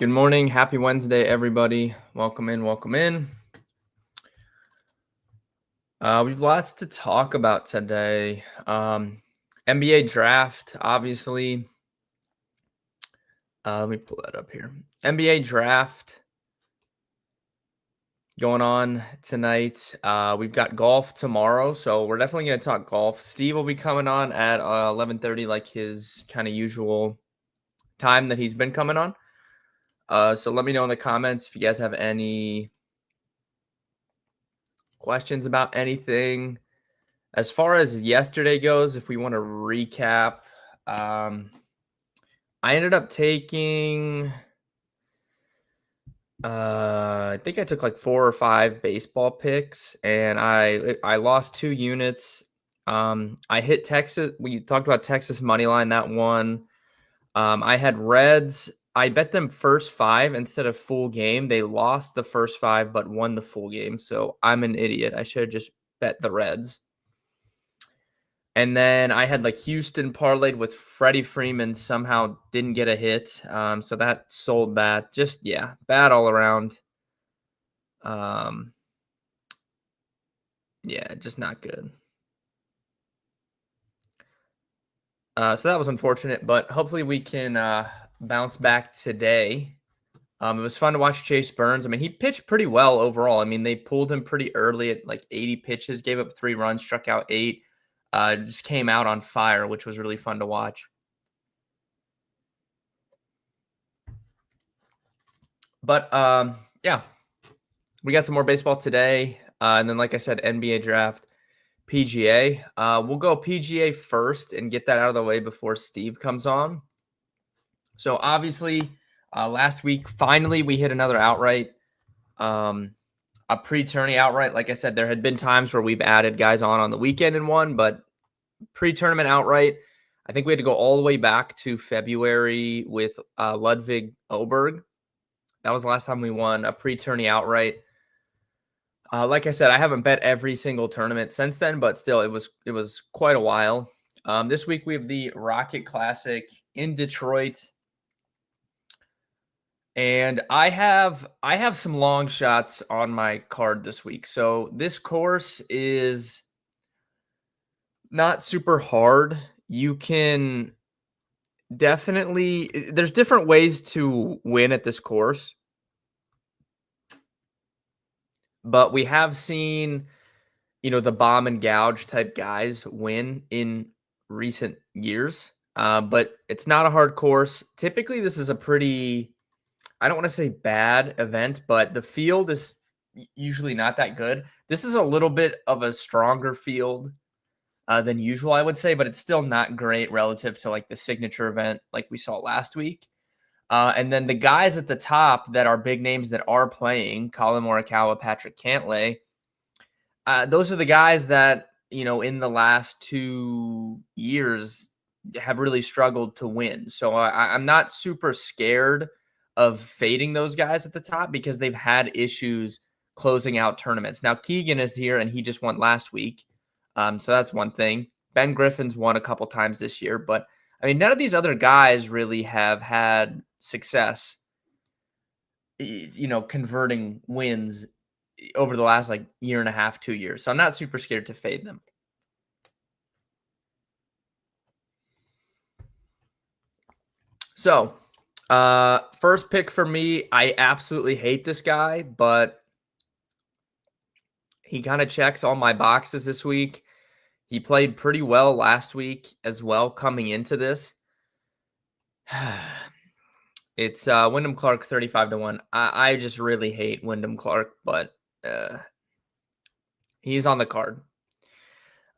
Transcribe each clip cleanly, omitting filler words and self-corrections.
Good morning. Happy Wednesday, everybody. Welcome in. Welcome in. We've lots to talk about today. NBA draft, obviously. Let me pull that up here. NBA draft going on tonight. We've got golf tomorrow, so we're definitely going to talk golf. Steve will be coming on at 11:30, like his kind of usual time that he's been coming on. So let me know in the comments if you guys have any questions about anything. As far as yesterday goes, if we want to recap, I ended up taking, I think I took like 4 or 5 baseball picks, and I lost 2 units. I hit Texas. We talked about Texas money line, that one. I had Reds. I bet them first 5 instead of full game. They lost the first 5, but won the full game. So I'm an idiot. I should have just bet the Reds. And then I had like Houston parlayed with Freddie Freeman, somehow didn't get a hit. So that sold that. Just, yeah, bad all around. Yeah, just not good. So that was unfortunate, but hopefully we can bounce back today. It was fun to watch Chase Burns. I mean, he pitched pretty well overall. I mean, they pulled him pretty early at like 80 pitches, gave up 3 runs, struck out 8. Just came out on fire, which was really fun to watch. But yeah, we got some more baseball today. And then, like I said, NBA draft, PGA. We'll go PGA first and get that out of the way before Steve comes on. So obviously, last week, finally, we hit another outright. A pre-tourney outright. Like I said, there had been times where we've added guys on the weekend and won, but pre-tournament outright, I think we had to go all the way back to February with Ludwig Oberg. That was the last time we won a pre-tourney outright. Like I said, I haven't bet every single tournament since then, but still, it was quite a while. This week we have the Rocket Classic in Detroit. And I have some long shots on my card this week. So this course is not super hard. You can definitely, there's different ways to win at this course. But we have seen, the bomb and gouge type guys win in recent years. But it's not a hard course. Typically, this is a pretty, I don't want to say bad event, but the field is usually not that good. This is a little bit of a stronger field than usual, I would say, but it's still not great relative to like the signature event like we saw last week. And then the guys at the top that are big names that are playing, Colin Morikawa, Patrick Cantlay, those are the guys that, in the last 2 years have really struggled to win. So I'm not super scared of fading those guys at the top because they've had issues closing out tournaments. Now, Keegan is here and he just won last week. So that's one thing. Ben Griffin's won a couple times this year, but I mean, none of these other guys really have had success, converting wins over the last like year and a half, 2 years. So I'm not super scared to fade them. So, first pick for me, I absolutely hate this guy, but he kind of checks all my boxes this week. He played pretty well last week as well coming into this. It's Wyndham Clark 35-1. I just really hate Wyndham Clark, but he's on the card.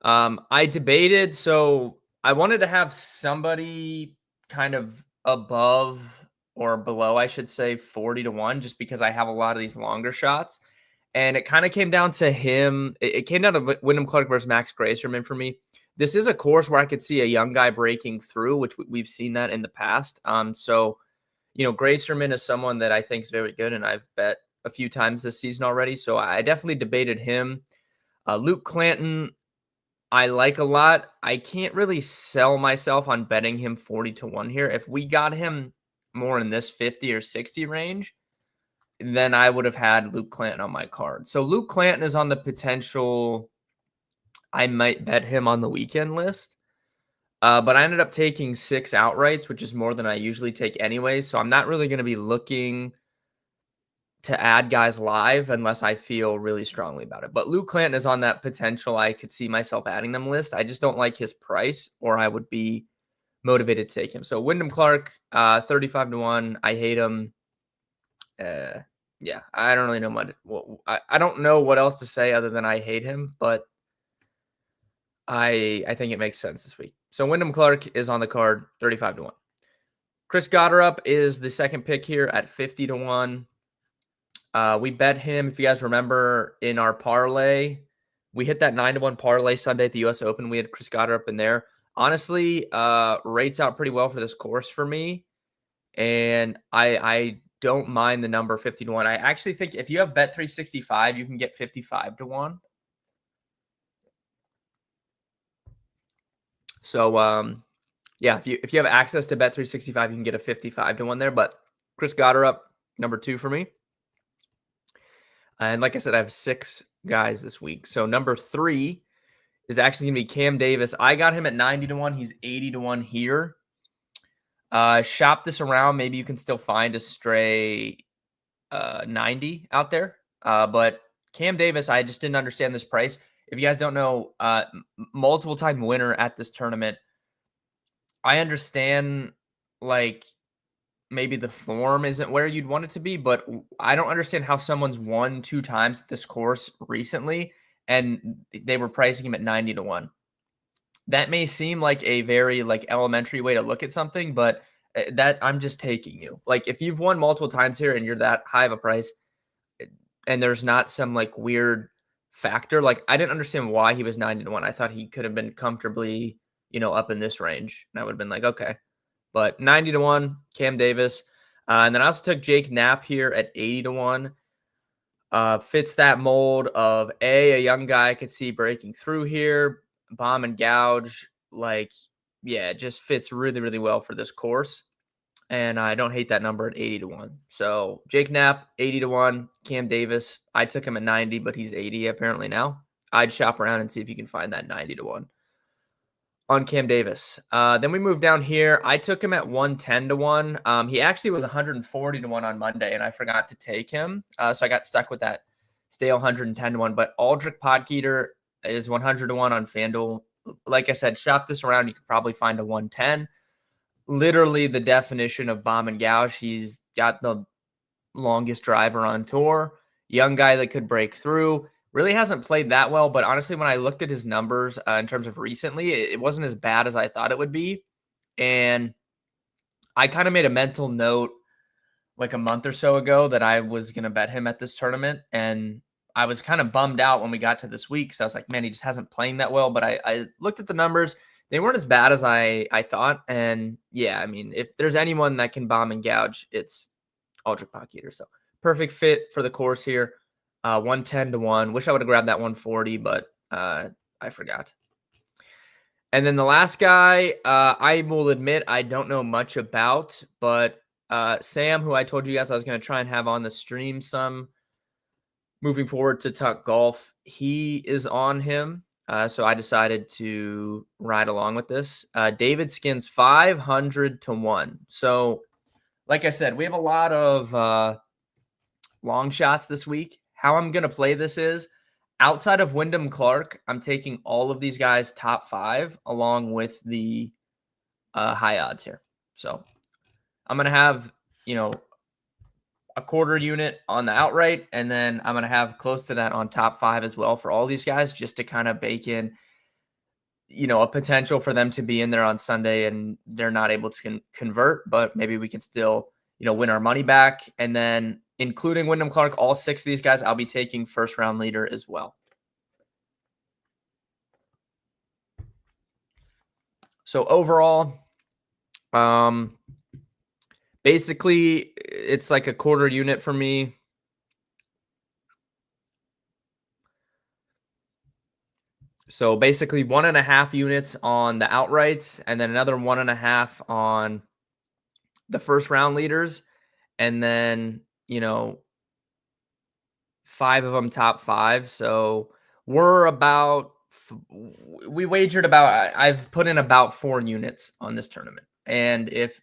I debated, so I wanted to have somebody kind of above or below, I should say, 40-1, just because I have a lot of these longer shots. And it kind of came down to him. It came down to Wyndham Clark versus Max Grayserman for me. This is a course where I could see a young guy breaking through, which we've seen that in the past. So, Grayserman is someone that I think is very good, and I've bet a few times this season already. So I definitely debated him. Luke Clanton, I like a lot. I can't really sell myself on betting him 40-1 here. If we got him more in this 50 or 60 range, then I would have had Luke Clanton on my card. So Luke Clanton is on the potential I might bet him on the weekend list. But I ended up taking 6 outrights, which is more than I usually take anyway. So I'm not really going to be looking to add guys live unless I feel really strongly about it. But Luke Clanton is on that potential I could see myself adding them list. I just don't like his price, or I would be motivated to take him. So Wyndham Clark, 35-1. I hate him. Yeah, I don't really know I don't know what else to say other than I hate him, but I think it makes sense this week. So Wyndham Clark is on the card, 35-1. Chris Gotterup is the second pick here at 50-1. We bet him, if you guys remember, in our parlay. We hit that 9-1 parlay Sunday at the U.S. Open. We had Chris Gotterup in there. Honestly, rates out pretty well for this course for me, and I don't mind the number 50-1. I actually think if you have Bet365, you can get 55-1. So, yeah, if you have access to Bet365, you can get a 55-1 there. But Chris Gotterup, number 2 for me. And like I said, I have 6 guys this week. So number 3 is actually going to be Cam Davis. I got him at 90-1. He's 80-1 here. Shop this around. Maybe you can still find a stray 90 out there. But Cam Davis, I just didn't understand this price. If you guys don't know, multiple time winner at this tournament. I understand, like, maybe the form isn't where you'd want it to be, but I don't understand how someone's won 2 times at this course recently, and they were pricing him at 90-1. That may seem like a very, like, elementary way to look at something, but that I'm just taking you. Like, if you've won multiple times here and you're that high of a price, and there's not some, like, weird factor, like, I didn't understand why he was 90-1. I thought he could have been comfortably, up in this range, and I would have been like, okay. But 90-1, Cam Davis. And then I also took Jake Knapp here at 80-1. Fits that mold of a young guy I could see breaking through here, bomb and gouge. Like, yeah, it just fits really, really well for this course. And I don't hate that number at 80-1. So Jake Knapp, 80-1. Cam Davis, I took him at 90, but he's 80 apparently now. I'd shop around and see if you can find that 90-1 on Cam Davis. Then we moved down here. I took him at 110-1. He actually was 140-1 on Monday, and I forgot to take him. So I got stuck with that stale 110-1. But Aldrich Podkeeter is 100-1 on FanDuel. Like I said, shop this around. You could probably find a 110. Literally the definition of bomb and gouge. He's got the longest driver on tour. Young guy that could break through. Really hasn't played that well, but honestly, when I looked at his numbers in terms of recently, it wasn't as bad as I thought it would be. And I kind of made a mental note like a month or so ago that I was going to bet him at this tournament. And I was kind of bummed out when we got to this week. So I was like, man, he just hasn't playing that well. But I looked at the numbers. They weren't as bad as I thought. And yeah, I mean, if there's anyone that can bomb and gouge, it's Aldrich Podkeeter. So perfect fit for the course here. 110-1. Wish I would have grabbed that 140, but I forgot. And then the last guy, I will admit I don't know much about, but Sam, who I told you guys I was going to try and have on the stream some moving forward to Tuck Golf, he is on him. So I decided to ride along with this. David Skins 500-1. So like I said, we have a lot of long shots this week. How I'm going to play this is outside of Wyndham Clark, I'm taking all of these guys top 5 along with the high odds here. So I'm going to have, a quarter unit on the outright, and then I'm going to have close to that on top 5 as well for all these guys, just to kind of bake in, a potential for them to be in there on Sunday and they're not able to convert, but maybe we can still, win our money back. And then including Wyndham Clark, all 6 of these guys, I'll be taking first round leader as well. So overall, basically it's like a quarter unit for me. So basically 1.5 units on the outrights, and then another 1.5 on the first round leaders, and then, 5 of them top 5. So we're about we wagered about I've put in about 4 units on this tournament. And if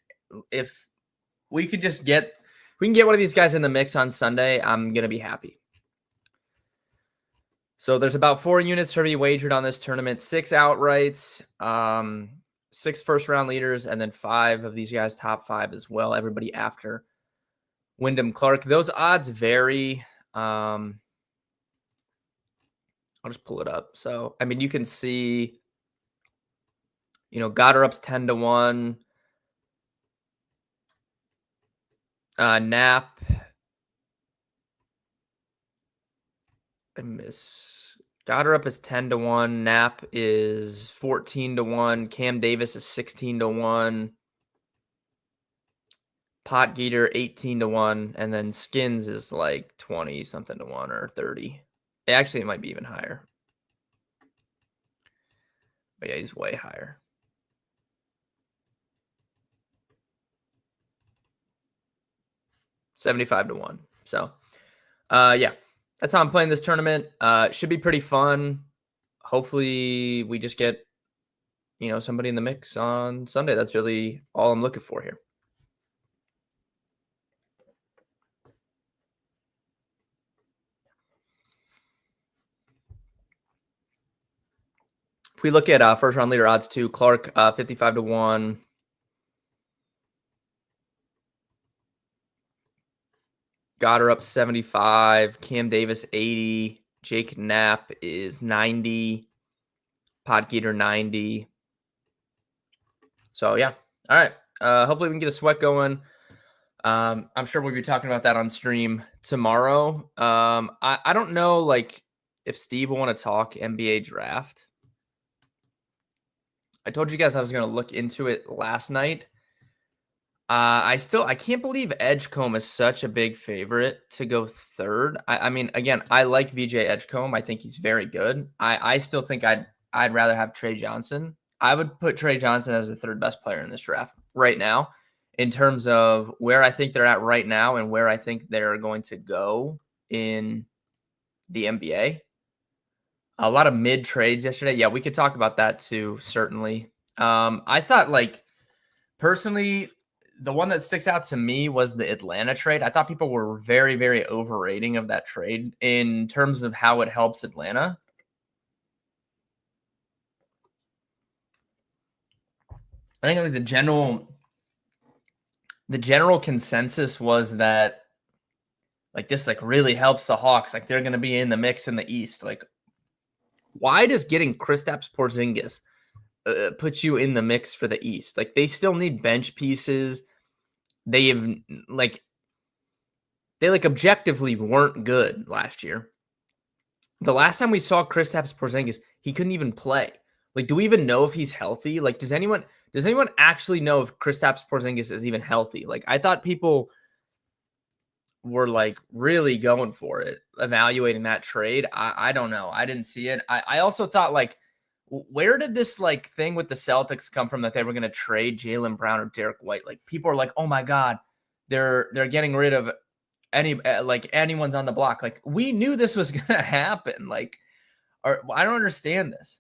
we could just get we can get one of these guys in the mix on Sunday, I'm going to be happy. So there's about 4 units to be wagered on this tournament, 6 outrights, 6 first round leaders, and then 5 of these guys top 5 as well. Everybody after Wyndham Clark. Those odds vary. I'll just pull it up. So, I mean, you can see, Goddard's 10-1. Knapp. I miss. Goddard is 10-1. Knapp is 14-1. Cam Davis is 16-1. Potgieter 18-1, and then Skins is like 20 something to 1 or 30. Actually, it might be even higher. But yeah, he's way higher. $75-1. So, yeah, that's how I'm playing this tournament. Should be pretty fun. Hopefully, we just get, somebody in the mix on Sunday. That's really all I'm looking for here. If we look at first round leader odds too, Clark 55-1. Goddard up 75. Cam Davis 80. Jake Knapp is 90. Potgieter 90. So yeah, all right. Hopefully we can get a sweat going. I'm sure we'll be talking about that on stream tomorrow. I don't know, like, if Steve will want to talk NBA draft. I told you guys I was going to look into it last night. I can't believe Edgecombe is such a big favorite to go third. I mean, again, I like VJ Edgecombe. I think he's very good. I still think I'd rather have Trey Johnson. I would put Trey Johnson as the third best player in this draft right now, in terms of where I think they're at right now and where I think they're going to go in the NBA. A lot of mid trades yesterday. Yeah, we could talk about that too, certainly. I thought, like, personally, the one that sticks out to me was the Atlanta trade. I thought people were very, very overrating of that trade in terms of how it helps Atlanta. I think, like, the general consensus was that, like, this, like, really helps the Hawks. Like, they're going to be in the mix in the East. Like, why does getting Kristaps Porzingis put you in the mix for the East? Like, they still need bench pieces. They objectively weren't good last year. The last time we saw Kristaps Porzingis, he couldn't even play. Like, do we even know if he's healthy? Like, does anyone actually know if Kristaps Porzingis is even healthy? Like, I thought people were, like, really going for it, evaluating that trade. I don't know. I didn't see it. I also thought, like, where did this, like, thing with the Celtics come from that they were going to trade Jaylen Brown or Derek White? Like, people are like, oh my God, they're getting rid of anyone's on the block. Like, we knew this was going to happen. Like, I don't understand this.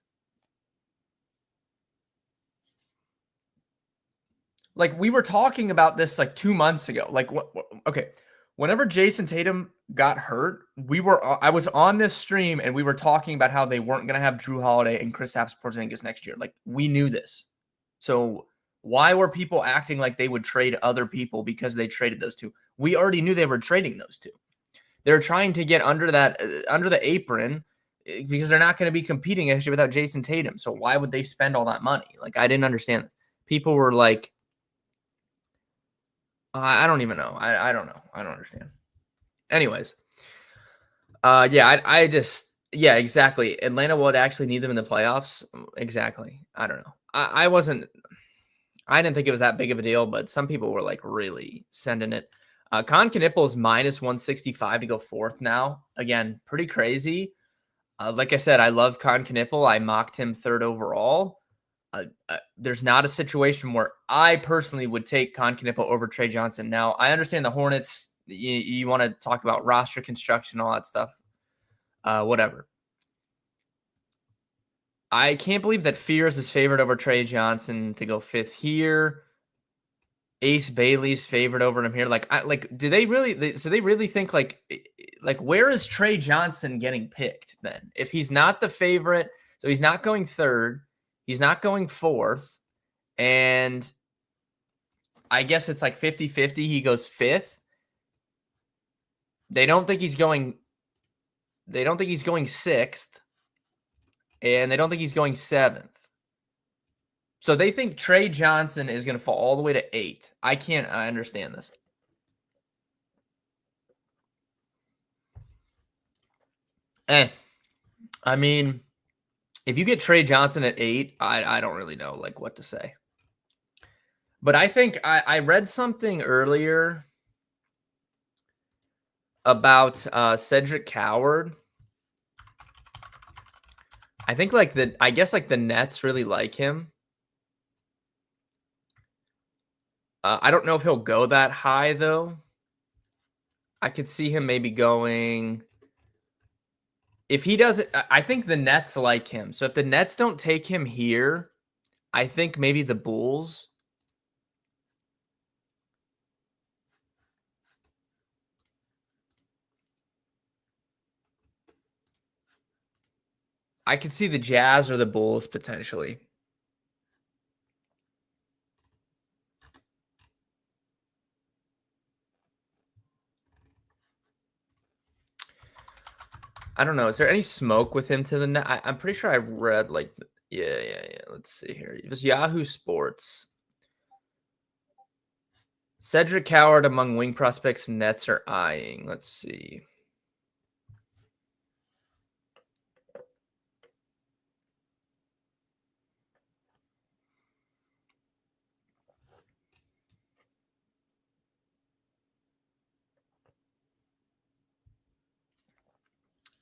Like, we were talking about this like 2 months ago. Like, okay. Whenever Jason Tatum got hurt, I was on this stream and we were talking about how they weren't going to have Drew Holiday and Kristaps Porzingis next year. Like, we knew this. So why were people acting like they would trade other people because they traded those two? We already knew they were trading those two. They're trying to get under the apron because they're not going to be competing actually without Jason Tatum. So why would they spend all that money? Like, I didn't understand. People were like, I don't even know. I don't know. I don't understand. Anyways, yeah, exactly. Atlanta would actually need them in the playoffs. Exactly. I don't know. I didn't think it was that big of a deal, but some people were, like, really sending it. Con Knippel's minus 165 to go fourth now. Again, pretty crazy. Like I said, I love Con Knippel. I mocked him third overall. there's not a situation where I personally would take Concanipo over Trey Johnson. Now, I understand the Hornets, you want to talk about roster construction, all that stuff, whatever. I can't believe that Fears is favored over Trey Johnson to go 5th here. Ace Bailey's favored over him here. Do they really? So they really think where is Trey Johnson getting picked then? If he's not the favorite, so he's not going 3rd, he's not going 4th, and I guess it's like 50-50. He goes 5th. They don't think he's going 6th, and they don't think he's going 7th. So they think Trey Johnson is going to fall all the way to 8. I understand this. I mean, if you get Trey Johnson at 8, I don't really know what to say. But I think I read something earlier about Cedric Coward. I think the Nets really like him. I don't know if he'll go that high though. I could see him maybe going. If he doesn't, I think the Nets like him. So if the Nets don't take him here, I think maybe the Bulls. I could see the Jazz or the Bulls potentially. I don't know. Is there any smoke with him to the net? I'm pretty sure I read yeah. Let's see here. It was Yahoo Sports. Cedric Coward among wing prospects Nets are eyeing. Let's see.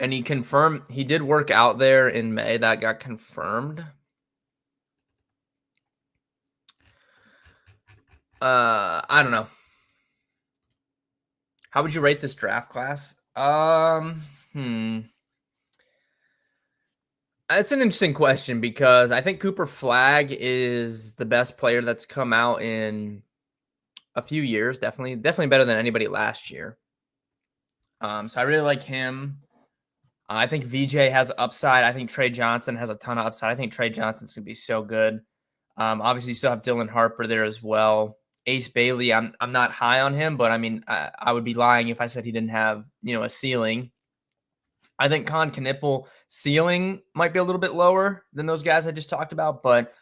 And he confirmed he did work out there in May. That got confirmed. I don't know. How would you rate this draft class? It's an interesting question because I think Cooper Flagg is the best player that's come out in a few years. Definitely better than anybody last year. So I really like him. I think VJ has upside. I think Trey Johnson has a ton of upside. I think Trey Johnson's going to be so good. Obviously, you still have Dylan Harper there as well. Ace Bailey, I'm not high on him, but I mean, I would be lying if I said he didn't have, a ceiling. I think Con Knipple ceiling might be a little bit lower than those guys I just talked about, but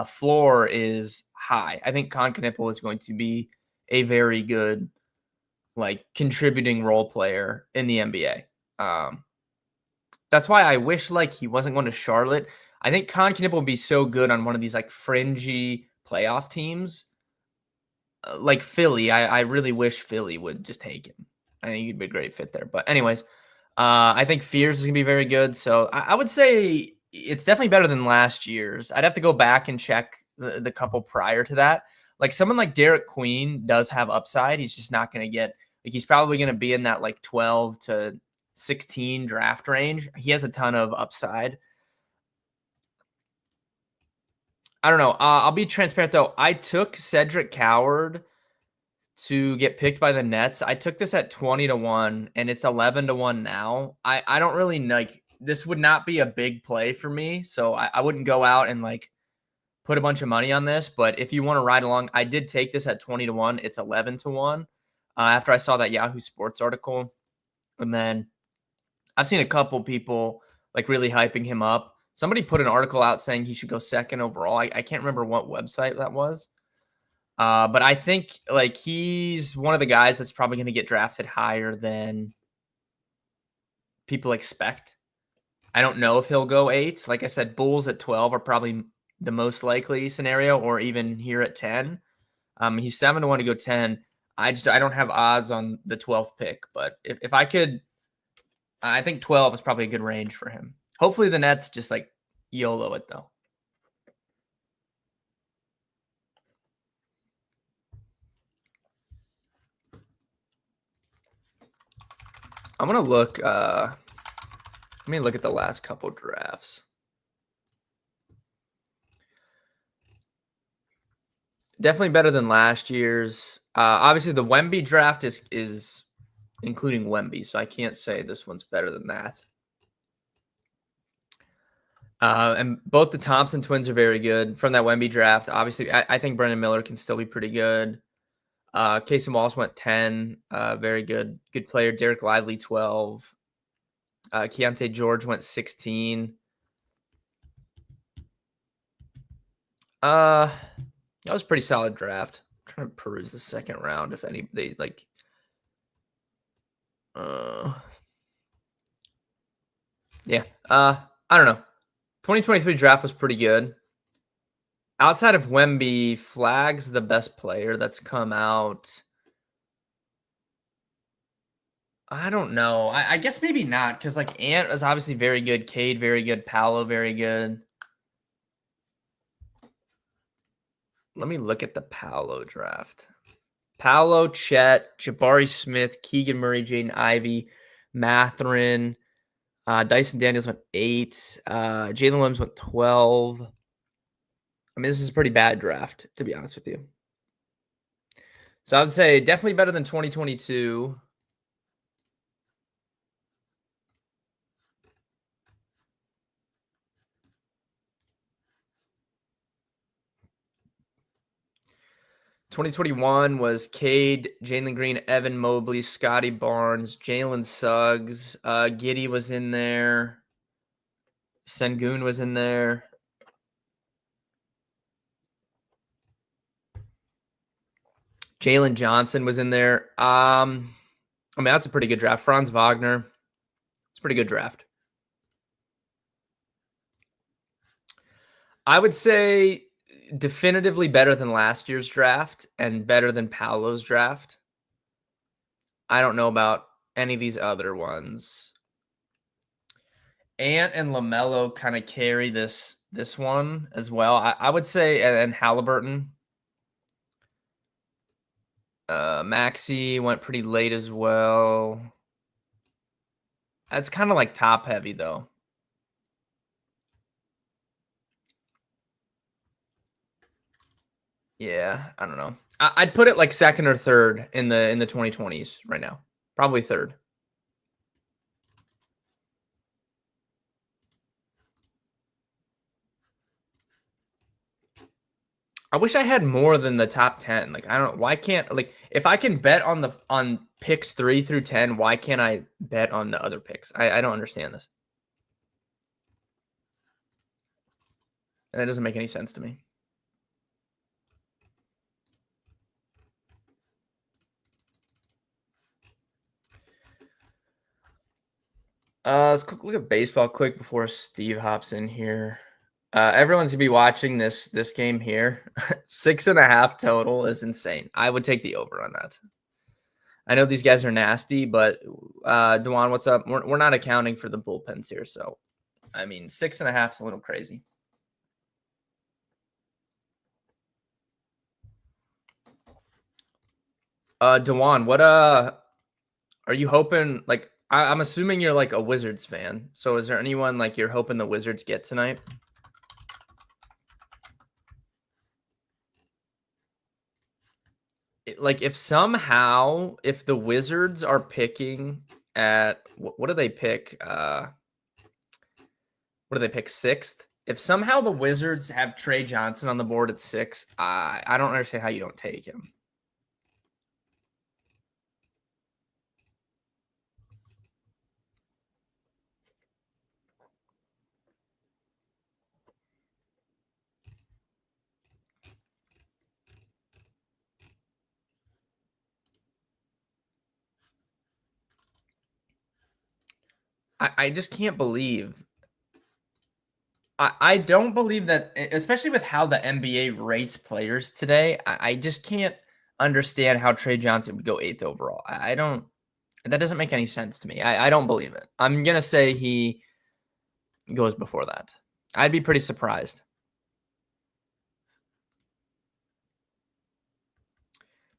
floor is high. I think Con Knipple is going to be a very good, contributing role player in the NBA. That's why I wish he wasn't going to Charlotte. I think Con Knipple would be so good on one of these fringy playoff teams. Like Philly, I really wish Philly would just take him. I think he'd be a great fit there. But anyways, I think Fears is going to be very good. So I would say it's definitely better than last year's. I'd have to go back and check the couple prior to that. Someone like Derek Queen does have upside. He's just not going to get he's probably going to be in that 12 to 16 draft range. He has a ton of upside. I don't know. I'll be transparent though. I took Cedric Coward to get picked by the Nets. I took this at 20-1 and it's 11-1 now. I don't really this would not be a big play for me. So I wouldn't go out and put a bunch of money on this. But if you want to ride along, I did take this at 20-1. It's 11-1 after I saw that Yahoo Sports article. And then I've seen a couple people really hyping him up. Somebody put an article out saying he should go 2nd overall. I can't remember what website that was. But I think he's one of the guys that's probably going to get drafted higher than people expect. I don't know if he'll go 8. Like I said, Bulls at 12 are probably the most likely scenario, or even here at 10. He's 7-1 to go 10. I don't have odds on the 12th pick, but if I could, I think 12 is probably a good range for him. Hopefully the Nets just YOLO it though. I'm gonna look. Let me look at the last couple drafts. Definitely better than last year's. Obviously, the Wemby draft is including Wemby, so I can't say this one's better than that. And both the Thompson twins are very good from that Wemby draft. Obviously, I think Brendan Miller can still be pretty good. Casey Walsh went 10. Very good. Good player. Derek Lively, 12. Keontae George went 16. That was a pretty solid draft. I'm trying to peruse the second round if any they like. Yeah. I don't know. 2023 draft was pretty good. Outside of Wemby, Flag's the best player that's come out. I don't know. I guess maybe not because like Ant is obviously very good. Cade very good. Paolo very good. Let me look at the Paolo draft. Paolo, Chet, Jabari Smith, Keegan Murray, Jaden Ivey, Matherin, Dyson Daniels went 8. Jalen Williams went 12. I mean, this is a pretty bad draft, to be honest with you. So I would say definitely better than 2022. (2021) was Cade, Jalen Green, Evan Mobley, Scotty Barnes, Jalen Suggs, Giddey was in there, Sengun was in there. Jalen Johnson was in there. I mean, that's a pretty good draft. Franz Wagner. It's a pretty good draft. I would say definitively better than last year's draft and better than Paolo's draft. I don't know about any of these other ones. Ant and LaMelo kind of carry this one as well. I would say, and Halliburton. Maxey went pretty late as well. That's kind of like top heavy though. Yeah, I don't know. I'd put it like second or third in the 2020s right now. Probably third. I wish I had more than the top 10. Like I don't why can't like if I can bet on picks 3 through 10, why can't I bet on the other picks? I don't understand this. And that doesn't make any sense to me. Let's look at baseball quick before Steve hops in here. Everyone's gonna be watching this game here. 6.5 total is insane. I would take the over on that. I know these guys are nasty, but Dewan, what's up? We're not accounting for the bullpens here, so I mean 6.5 is a little crazy. Dewan, what are you hoping? Like, I'm assuming you're like a Wizards fan. So is there anyone like you're hoping the Wizards get tonight? Like if somehow if the Wizards are picking at what do they pick? What do they pick? 6th? If somehow the Wizards have Trey Johnson on the board at 6, I don't understand how you don't take him. I just can't believe. I don't believe that, especially with how the NBA rates players today. I just can't understand how Trey Johnson would go 8th overall. I don't. That doesn't make any sense to me. I don't believe it. I'm gonna say he goes before that. I'd be pretty surprised.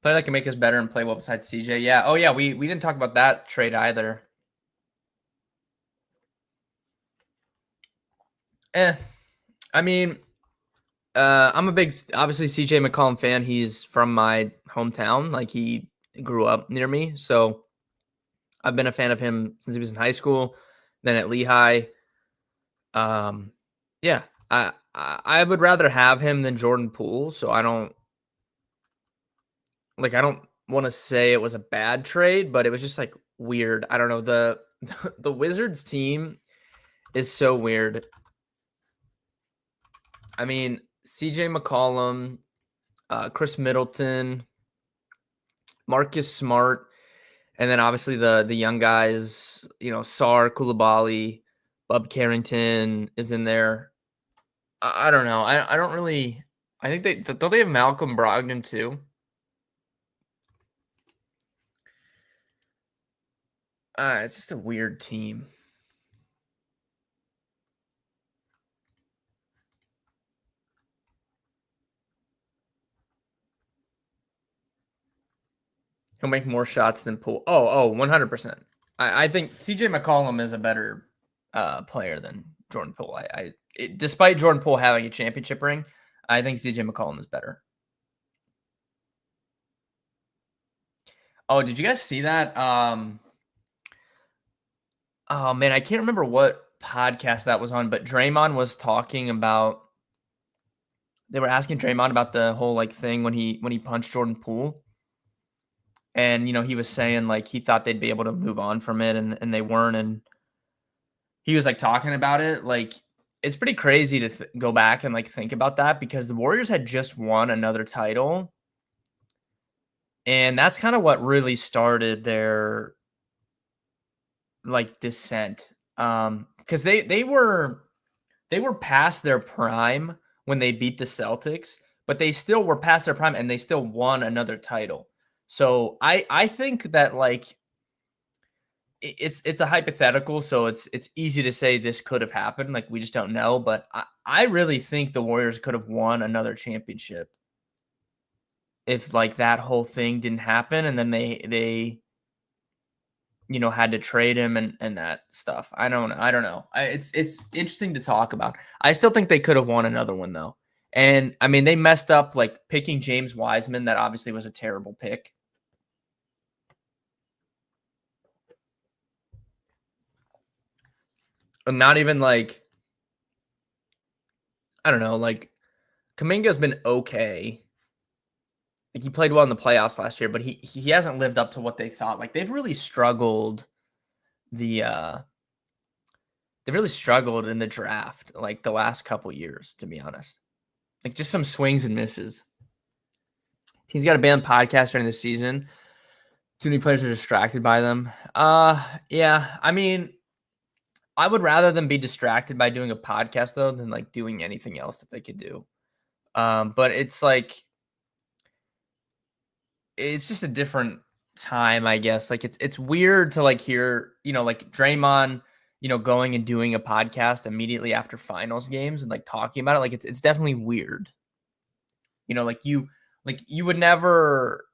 Player that can make us better and play well besides CJ. Yeah. Oh yeah. We didn't talk about that trade either. Eh, I mean, I'm a big, obviously, CJ McCollum fan. He's from my hometown. Like, he grew up near me. So I've been a fan of him since he was in high school, then at Lehigh. Um, yeah, I would rather have him than Jordan Poole. So I don't want to say it was a bad trade, but it was just like weird. I don't know. The Wizards team is so weird. I mean, CJ McCollum, Chris Middleton, Marcus Smart, and then obviously the young guys, Sar Coulibaly, Bub Carrington is in there. I don't know. I don't really. I think don't they have Malcolm Brogdon too. It's just a weird team. He'll make more shots than Poole. 100%. I think CJ McCollum is a better player than Jordan Poole. Despite Jordan Poole having a championship ring, I think CJ McCollum is better. Oh, did you guys see that? Oh man, I can't remember what podcast that was on, but Draymond was talking about. They were asking Draymond about the whole thing when he punched Jordan Poole, and he was saying he thought they'd be able to move on from it, and they weren't, and he was talking about it. It's pretty crazy to go back and think about that, because the Warriors had just won another title, and that's kind of what really started their descent. Because they were past their prime when they beat the Celtics, but they still were past their prime and they still won another title. So I think that it's a hypothetical, so it's easy to say this could have happened. We just don't know, but I really think the Warriors could have won another championship if that whole thing didn't happen, and then they had to trade him and that stuff. I don't know. It's interesting to talk about. I still think they could have won another one though. And I mean, they messed up picking James Wiseman. That obviously was a terrible pick. And not even I don't know, Kuminga's been okay. He played well in the playoffs last year, but he hasn't lived up to what they thought. They've really struggled they've really struggled in the draft the last couple years, to be honest. Just some swings and misses. He's got a banned podcast during the season. Too many players are distracted by them. Yeah. I mean, I would rather them be distracted by doing a podcast though than doing anything else that they could do. But it's it's just a different time, I guess. It's weird to hear, Draymond, going and doing a podcast immediately after finals games and talking about it. It's definitely weird. You would never,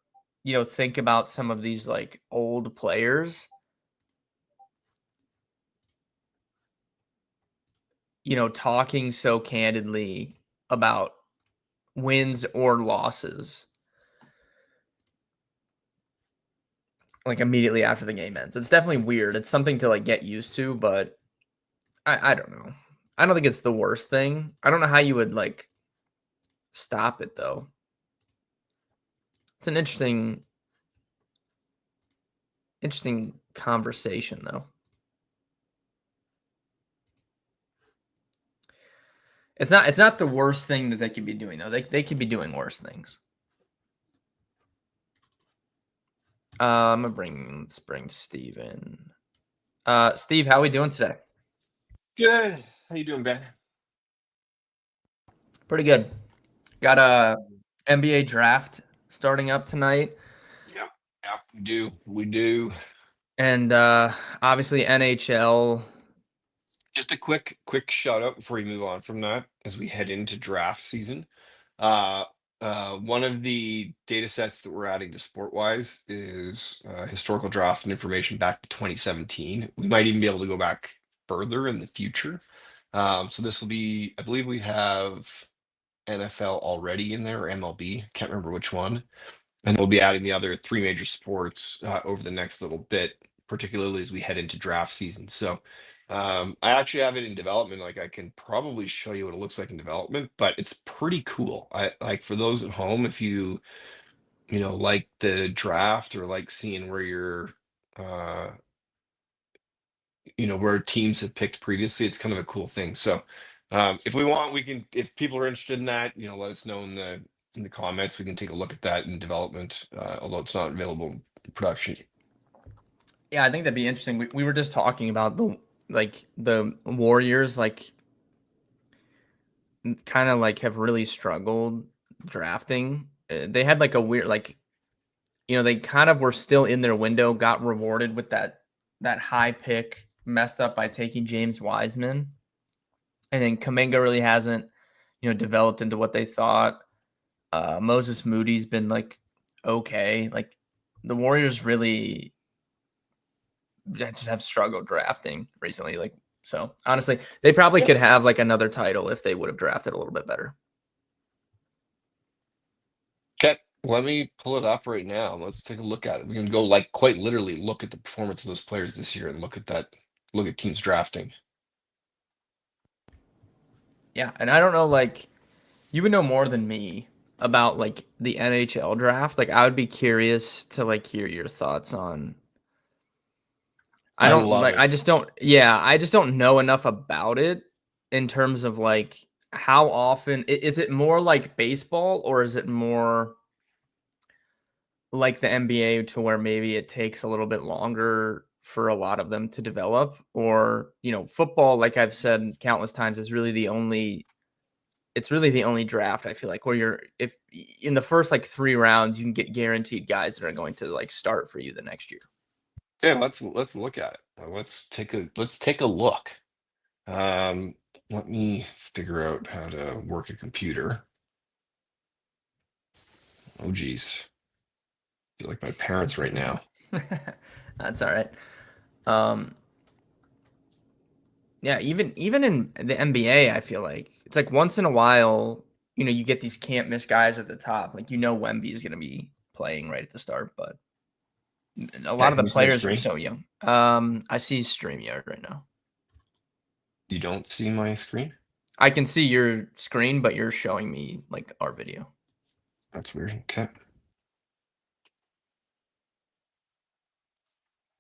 think about some of these old players, talking so candidly about wins or losses immediately after the game ends. It's definitely weird. It's something to get used to, but I don't know. I don't think it's the worst thing. I don't know how you would stop it though. It's an interesting conversation though. It's not the worst thing that they could be doing though. They could be doing worse things. Let's bring Steve in. Steve, how are we doing today? Good. How you doing, Ben? Pretty good. Got a NBA draft starting up tonight. Yep. Yep. We do. And obviously NHL. Just a quick shout out before we move on from that as we head into draft season. One of the data sets that we're adding to SportWise is historical draft and information back to 2017. We might even be able to go back further in the future. So this will be, I believe we have NFL already in there, or MLB. Can't remember which one. And we'll be adding the other three major sports over the next little bit, particularly as we head into draft season. So I actually have it in development. Like I can probably show you what it looks like in development, but it's pretty cool. I like for those at home, if you like the draft or like seeing where uh where teams have picked previously, it's kind of a cool thing. So if we want, we can, if people are interested in that, let us know in the comments. We can take a look at that in development, although it's not available in production. Yeah, I think that'd be interesting. We were just talking about the Warriors, like kind of like have really struggled drafting. They had like a weird, like, they kind of were still in their window, got rewarded with that high pick, messed up by taking James Wiseman, and then Kaminga really hasn't, developed into what they thought. Moses Moody's been like okay. Like the Warriors really just have struggled drafting recently. Like, so honestly, they probably could have like another title if they would have drafted a little bit better. Okay, let me pull it up right now. Let's take a look at it. We can go like quite literally look at the performance of those players this year and look at teams drafting. Yeah, and I don't know, like you would know more than me about like the NHL draft. Like I would be curious to like hear your thoughts on. I I don't love like. it. I just don't. Yeah, I just don't know enough about it in terms of like how often is it more like baseball or is it more like the NBA to where maybe it takes a little bit longer for a lot of them to develop, or football, like I've said countless times, is really the only it's really the only draft I feel like where you're if in the first like 3 rounds you can get guaranteed guys that are going to like start for you the next year. Yeah, let's look at it. Let's take a look. Um, Let me figure out how to work a computer. Oh geez, I feel like my parents right now. That's all right. Um yeah, even in the NBA, I feel like it's like once in a while, you get these can't miss guys at the top. Like Wemby is going to be playing right at the start, but a lot Okay, of can the you see my players are screen? so young. I see StreamYard right now. You don't see my screen? I can see your screen, but you're showing me like our video. That's weird. Okay.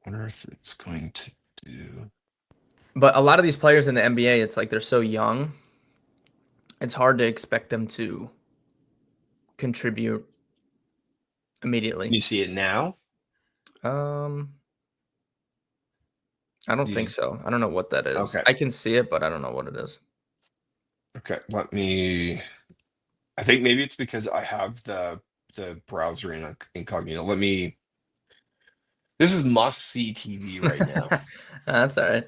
Wonder if it's going to do. But a lot of these players in the NBA, it's like they're so young. It's hard to expect them to contribute immediately. You see it now? Um, I don't think You so. I don't know what that is. okay. I can see it, but I don't know what it is. Okay. Let me. I think maybe it's because I have the browser in incognito. Let me. This is must see TV right now. That's all right.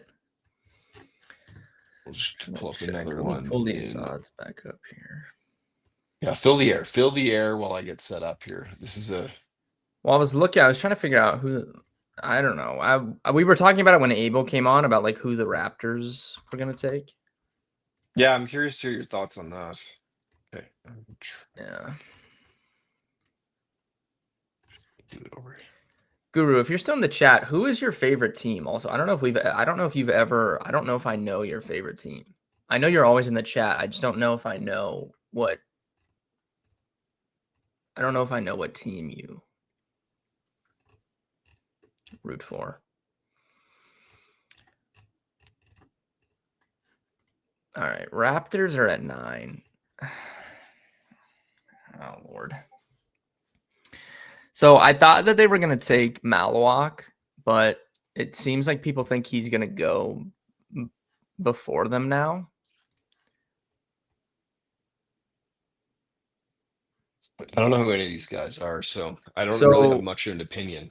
We'll just Not pull up the sure. next Let me one pull these in. odds back up here. Yeah, fill the air while I get set up here. This is a. Well, I was trying to figure out who. I don't know. We were talking about it when Abel came on about like who the Raptors were gonna take. Yeah, I'm curious to hear your thoughts on that. Okay. Yeah. Do it over. Guru, if you're still in the chat, who is your favorite team? Also, I don't know if you've ever, I don't know if I know your favorite team. I know you're always in the chat. I just don't know if I know what team you root for. All right. Raptors are at 9. Oh, Lord. So I thought that they were going to take Malawak, but it seems like people think he's going to go before them now. I don't know who any of these guys are, so I don't really have So, much of an opinion.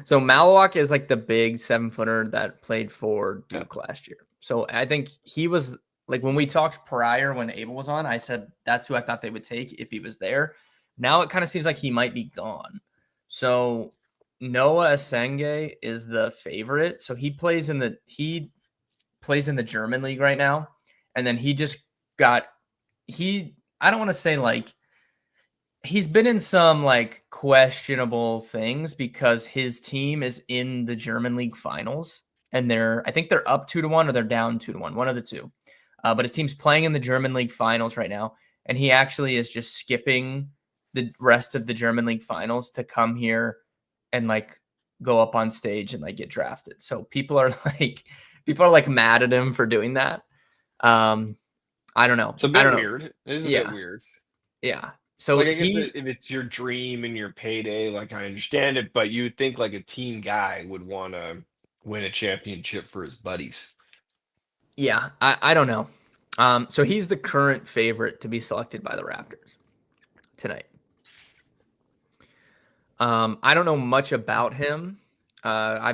so Malawak is like the big 7-footer that played for Yeah. Duke last year. So I think he was like when we talked prior when Abel was on, I said that's who I thought they would take if he was there. Now it kind of seems like he might be gone. So Noah Asenge is the favorite. So he plays in the German league right now. And then he just got I don't want to say like he's been in some like questionable things because his team is in the German league finals and I think they're up 2-1 or they're down 2-1, one of the two. But his team's playing in the German league finals right now. And he actually is just skipping the rest of the German league finals to come here and like go up on stage and like get drafted. So people are like mad at him for doing that. I don't know. It's a I bit don't know. weird. It is a bit Yeah. weird. Yeah. So Like, I guess if it's your dream and your payday, like, I understand it, but you would think like a team guy would want to win a championship for his buddies. yeah, I don't know. So he's the current favorite to be selected by the Raptors tonight. I don't know much about him. I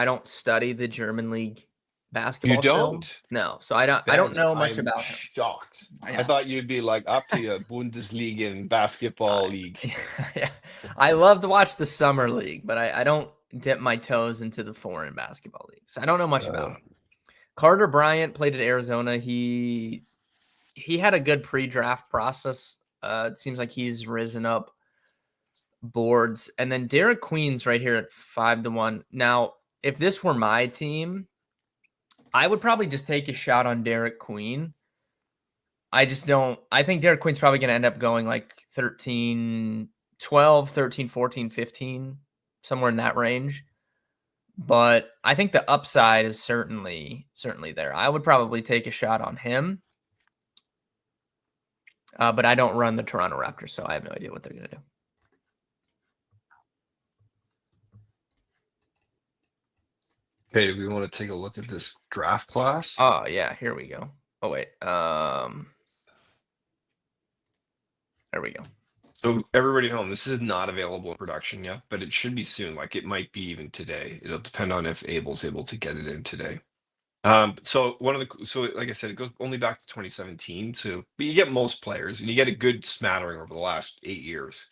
don't study the German league You basketball film. don't? No, so I don't Ben, know much I'm about him. shocked. I Yeah. thought you'd be like up to a Bundesliga and basketball league. Yeah. I love to watch the summer league, but I don't dip my toes into the foreign basketball league. So I don't know much about Uh, him. Carter Bryant played at Arizona. He had a good pre-draft process. It seems like he's risen up boards. And then Derek Queen's right here at 5-1. Now, if this were my team, I would probably just take a shot on Derek Queen. I think Derek Queen's probably going to end up going like 12, 13, 14, 15, somewhere in that range. But I think the upside is certainly there. I would probably take a shot on him. But I don't run the Toronto Raptors, so I have no idea what they're going to do. Okay, do we want to take a look at this draft class? Oh, yeah, here we go. Oh, wait. There we go. So everybody at home, this is not available in production yet, but it should be soon. Like, it might be even today. It'll depend on if Abel's able to get it in today. So like I said, it goes only back to 2017. So, but you get most players, and you get a good smattering over the last 8 years.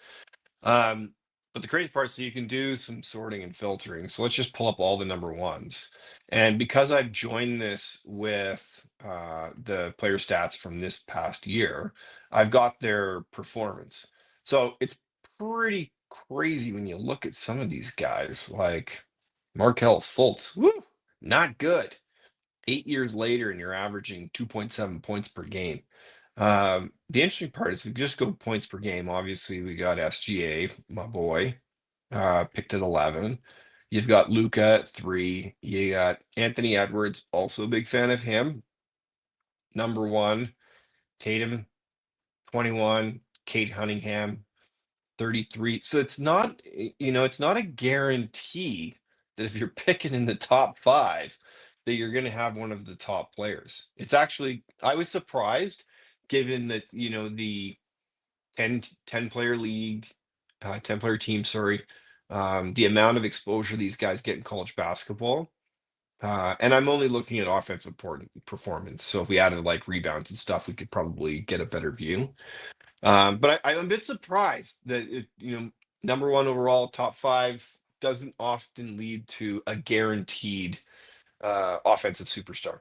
But the crazy part is, so you can do some sorting and filtering. So let's just pull up all the number ones. And because I've joined this with the player stats from this past year, I've got their performance. So it's pretty crazy when you look at some of these guys, like Markelle Fultz. Woo, not good. 8 years later, and you're averaging 2.7 points per game. The interesting part is, we just go points per game. Obviously, we got SGA, my boy, picked at 11. You've got Luca at 3. You got Anthony Edwards, also a big fan of him. Number 1, Tatum, 21, Kate Cunningham, 33. So it's not, it's not a guarantee that if you're picking in the top 5, that you're going to have one of the top players. It's actually, I was surprised, given that, the 10 player league, 10 player team, sorry, the amount of exposure these guys get in college basketball. And I'm only looking at offensive performance. So if we added like rebounds and stuff, we could probably get a better view. But I'm a bit surprised that number 1 overall, top 5 doesn't often lead to a guaranteed offensive superstar.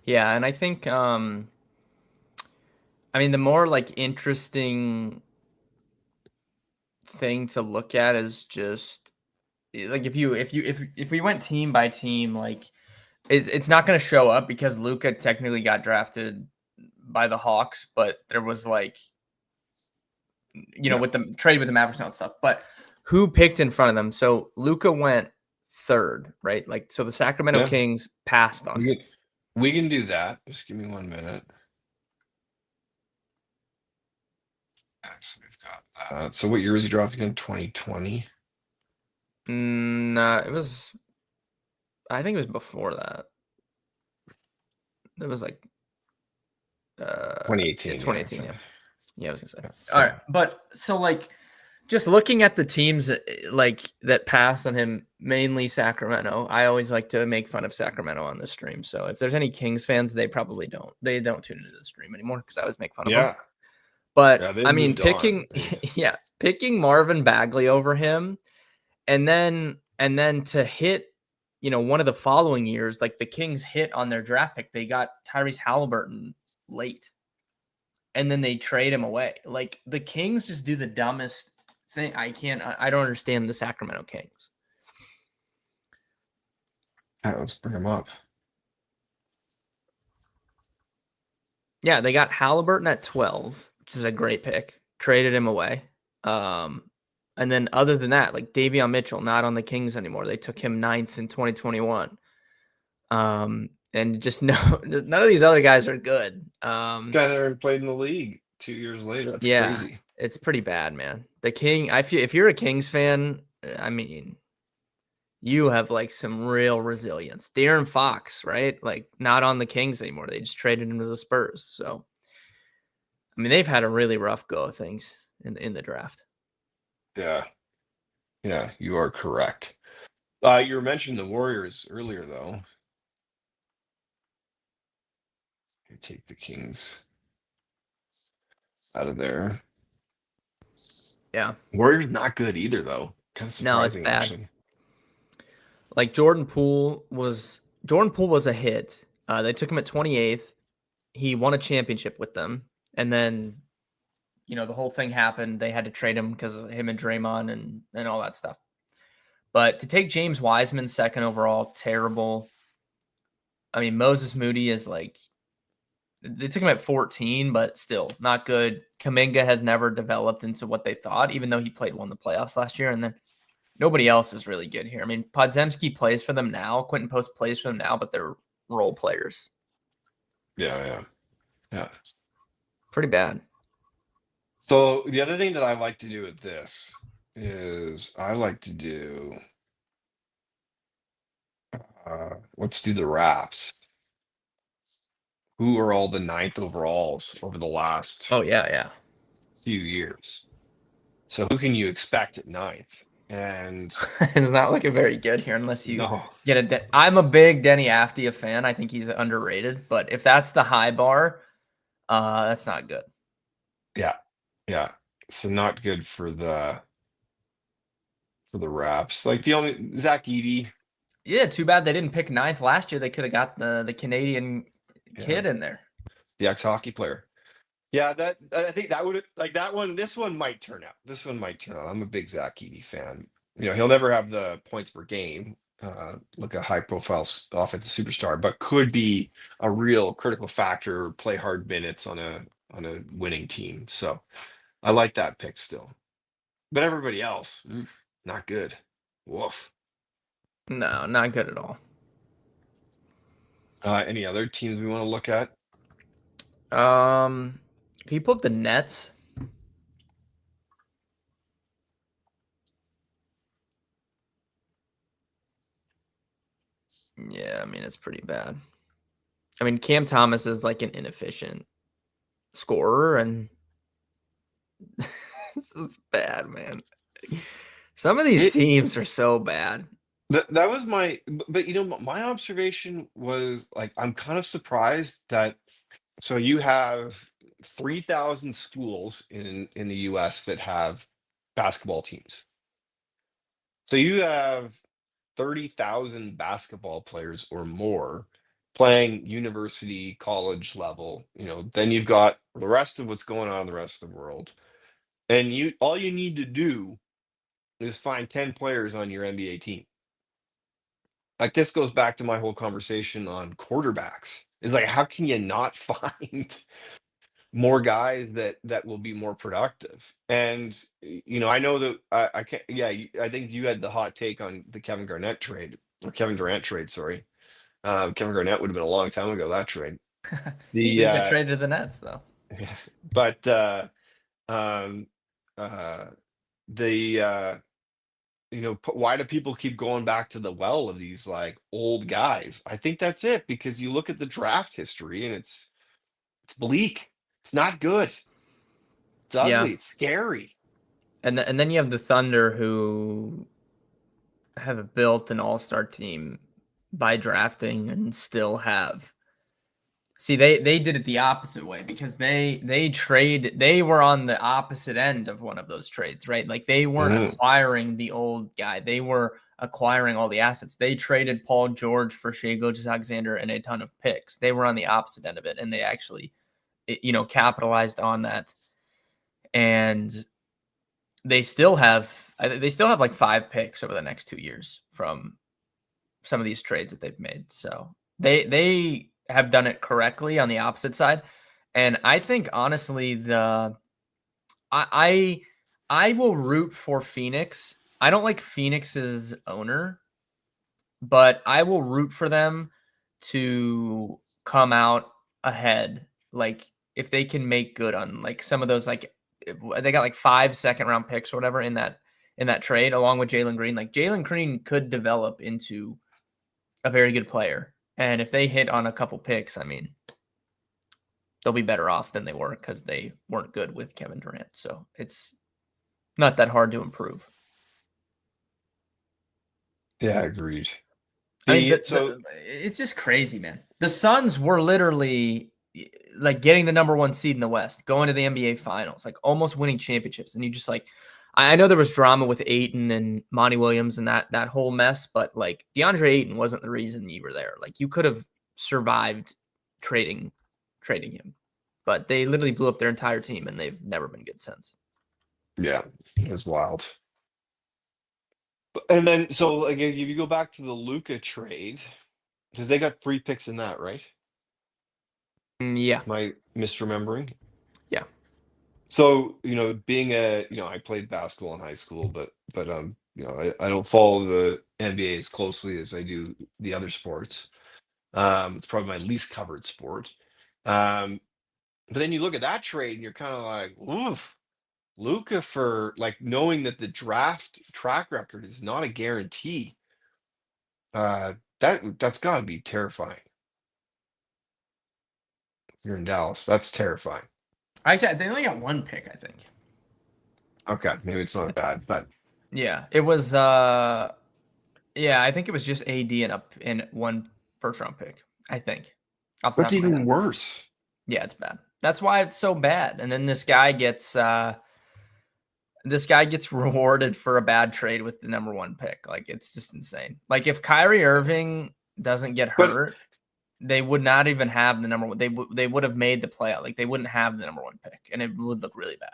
Yeah, and I think the more like interesting thing to look at is just like if we went team by team, like it's not going to show up because Luka technically got drafted by the Hawks, but there was like with the trade with the Mavericks and stuff. But who picked in front of them? So Luka went 3rd, right? Like, so the Sacramento Kings passed on him. We can do that. Just give me 1 minute. So we've got so what year was he drafted in? 2020? No, I think it was before that. It was like 2018. 2018, yeah. I was gonna say. All right, but so like just looking at the teams that passed on him, mainly Sacramento. I always like to make fun of Sacramento on the stream. So if there's any Kings fans, they probably don't. They don't tune into the stream anymore because I always make fun of them. But I mean, picking Marvin Bagley over him, and then to hit one of the following years, like the Kings hit on their draft pick. They got Tyrese Halliburton late, and then they trade him away. Like the Kings just do the dumbest thing. I don't understand the Sacramento Kings. Let's bring him up. Yeah, they got Halliburton at 12, which is a great pick. Traded him away. And then other than that, like Davion Mitchell, not on the Kings anymore. They took him 9th in 2021. And just none of these other guys are good. This guy never played in the league 2 years later. That's crazy. It's pretty bad, man. The King, I feel if you're a Kings fan, I mean, you have like some real resilience. De'Aaron Fox, right? Like not on the Kings anymore. They just traded him to the Spurs. So, I mean, they've had a really rough go of things in the draft. Yeah, you are correct. You were mentioning the Warriors earlier, though. Take the Kings out of there. Yeah. Warriors not good either, though. Kind of surprising. No, it's bad. Actually. Like Jordan Poole was a hit. They took him at 28th. He won a championship with them. And then, the whole thing happened. They had to trade him because of him and Draymond and all that stuff. But to take James Wiseman second overall, terrible. I mean, Moses Moody is like, they took him at 14, but still not good. Kuminga has never developed into what they thought, even though he won the playoffs last year. And then nobody else is really good here. I mean, Podziemski plays for them now. Quentin Post plays for them now, but they're role players. Yeah. Pretty bad. So the other thing that I like to do with this is I like to do let's do the wraps. Who are all the 9th overalls over the last few years? So who can you expect at 9th? And it's not looking very good here unless you get I'm a big Denny Aftia fan. I think he's underrated, but if that's the high bar, that's not good. Yeah. So not good for the wraps. Like the only Zach Edey. Yeah, too bad they didn't pick 9th last year. They could have got the Canadian kid in there. The ex-hockey player. Yeah, I think that would like that one. This one might turn out. I'm a big Zach Edey fan. He'll never have the points per game, like a high-profile offensive superstar, but could be a real critical factor. Play hard minutes on a winning team. So I like that pick still. But everybody else, not good. Woof. No, not good at all. Any other teams we want to look at? Can you pull up the Nets? Yeah, I mean, it's pretty bad. I mean, Cam Thomas is like an inefficient scorer, and this is bad, man. Some of these teams are so bad. That was but my observation was like, I'm kind of surprised that, so you have 3,000 schools in the US that have basketball teams. So you have 30,000 basketball players or more playing university, college level. Then you've got the rest of what's going on in the rest of the world. And all you need to do is find 10 players on your NBA team. Like, this goes back to my whole conversation on quarterbacks. It's like, how can you not find more guys that will be more productive? And I know that I can't. Yeah, I think you had the hot take on the Kevin Durant trade. Sorry, Kevin Garnett would have been a long time ago, that trade. He did get traded to the Nets though. But why do people keep going back to the well of these like old guys? I think that's it, because you look at the draft history and it's bleak. It's not good. It's ugly. Yeah. It's scary. And then you have the Thunder, who have built an all-star team by drafting and still have. See, they did it the opposite way, because they were on the opposite end of one of those trades, right? Like they weren't acquiring the old guy. They were acquiring all the assets. They traded Paul George for Shea Gilgeous-Alexander and a ton of picks. They were on the opposite end of it, and they actually, capitalized on that. And they still have like 5 picks over the next 2 years from some of these trades that they've made. So they have done it correctly on the opposite side. And I think honestly, I will root for Phoenix. I don't like Phoenix's owner, but I will root for them to come out ahead. Like if they can make good on like some of those, like they got like 5 second-round picks or whatever in that trade, along with Jalen Green. Like Jalen Green could develop into a very good player, and if they hit on a couple picks, I mean, they'll be better off than they were because they weren't good with Kevin Durant. So it's not that hard to improve. Yeah, agreed. I mean, So it's just crazy, man. The Suns were literally like getting the number 1 seed in the West, going to the NBA Finals, like almost winning championships. And you just like, I know there was drama with Ayton and Monty Williams and that whole mess, but like DeAndre Ayton wasn't the reason you were there. Like you could have survived trading him, but they literally blew up their entire team, and they've never been good since. yeah, it was wild. And then, so like, if you go back to the Luka trade, because they got 3 picks in that, right? Yeah, Am I misremembering? yeah. So, being I played basketball in high school, but I don't follow the NBA as closely as I do the other sports. It's probably my least covered sport. But then you look at that trade and you're kind of like, oof, Luka, for like knowing that the draft track record is not a guarantee. That's got to be terrifying. If you're in Dallas, that's terrifying. Actually, they only got 1 pick, I think. Okay, maybe it's not bad, but Yeah, it was. Yeah, I think it was just AD in 1 first-round pick. I think, off the what's top of my even head. worse? Yeah, it's bad. That's why it's so bad. And then this guy gets rewarded for a bad trade with the number 1 pick. Like it's just insane. Like if Kyrie Irving doesn't get But hurt, they would not even have the number 1. They would have made the playout. Like they wouldn't have the number 1 pick, and it would look really bad.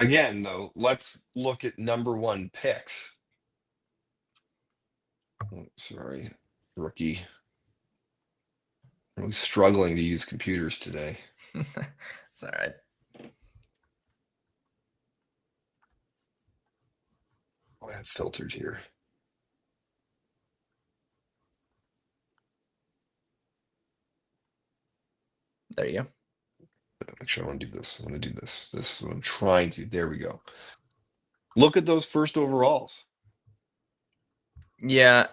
again, though, let's look at number 1 picks. Oh, sorry, rookie. I'm struggling to use computers today. It's all right. I have filtered here. There you go. Actually, I want to do this. I want to do this. This is what I'm trying to. There we go. Look at those first overalls. Yeah,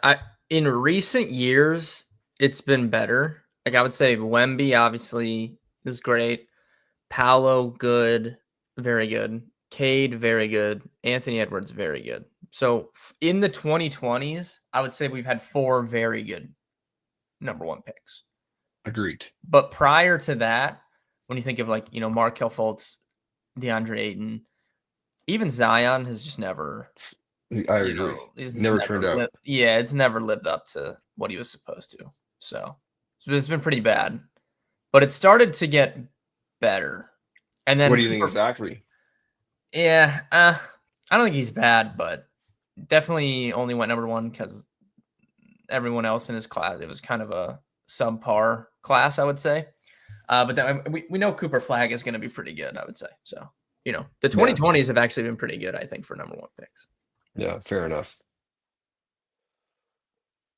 in recent years it's been better. Like I would say Wemby obviously is great. Paolo good, very good. Cade very good. Anthony Edwards very good. So in the 2020s, I would say we've had 4 very good number 1 picks. Agreed. But prior to that, when you think of like, Markelle Fultz, DeAndre Ayton, even Zion has just never, I agree. he's Never turned out. it's never lived up to what he was supposed to. So it's been pretty bad. But it started to get better. And then What do you think of Zachary? Yeah, I don't think he's bad, but definitely only went number 1 because everyone else in his class, it was kind of a subpar class, I would say. But then we know Cooper Flagg is going to be pretty good, I would say. So, the 2020s have actually been pretty good, I think, for number 1 picks. Yeah, fair enough.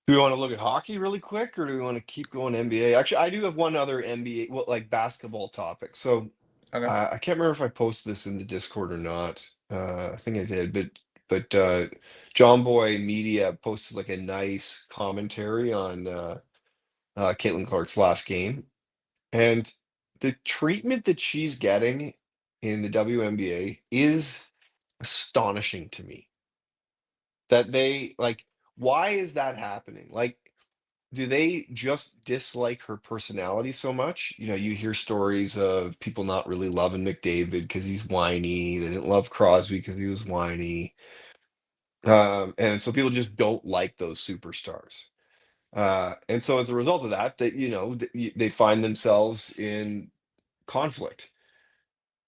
Do we want to look at hockey really quick, or do we want to keep going NBA? Actually, I do have one other NBA, like basketball topic. So Okay. I can't remember if I posted this in the Discord or not. I think I did, but John Boy Media posted like a nice commentary on Caitlin Clark's last game, and the treatment that she's getting in the WNBA is astonishing to me. That they like, why is that happening? Like, do they just dislike her personality so much? You hear stories of people not really loving McDavid because he's whiny. They didn't love Crosby because he was whiny. And so people just don't like those superstars. And so as a result of that, they find themselves in conflict.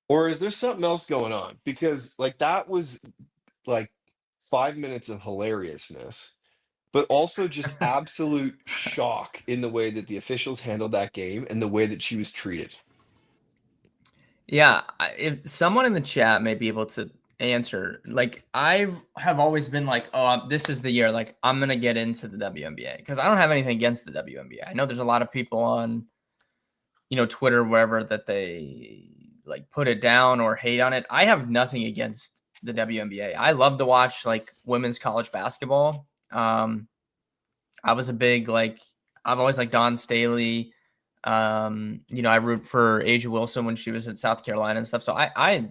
Or is there something else going on? Because like that was like 5 minutes of hilariousness, but also just absolute shock in the way that the officials handled that game and the way that she was treated. Yeah, if someone in the chat may be able to answer, like I have always been like, oh, this is the year, like I'm gonna get into the WNBA because I don't have anything against the WNBA. I know there's a lot of people on, Twitter, wherever that they like put it down or hate on it. I have nothing against the WNBA. I love to watch like women's college basketball. I was a big like I've always liked Dawn Staley. I root for Asia Wilson when she was at South Carolina and stuff. So I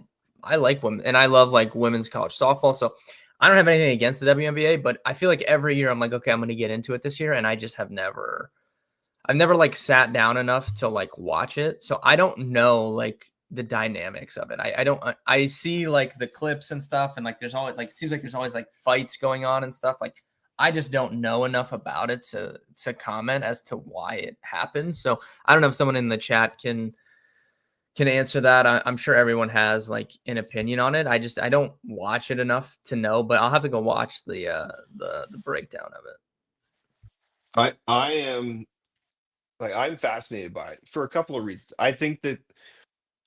like women and I love like women's college softball. So I don't have anything against the WNBA, but I feel like every year I'm like, okay, I'm gonna get into it this year. And I just have I've never like sat down enough to like watch it. So I don't know like the dynamics of it. I don't I see like the clips and stuff and like there's always like it seems like there's always like fights going on and stuff. Like I just don't know enough about it to comment as to why it happens. So I don't know if someone in the chat can answer that. I'm sure everyone has like an opinion on it. I don't watch it enough to know, but I'll have to go watch the breakdown of it. I am like I'm fascinated by it for a couple of reasons. I think that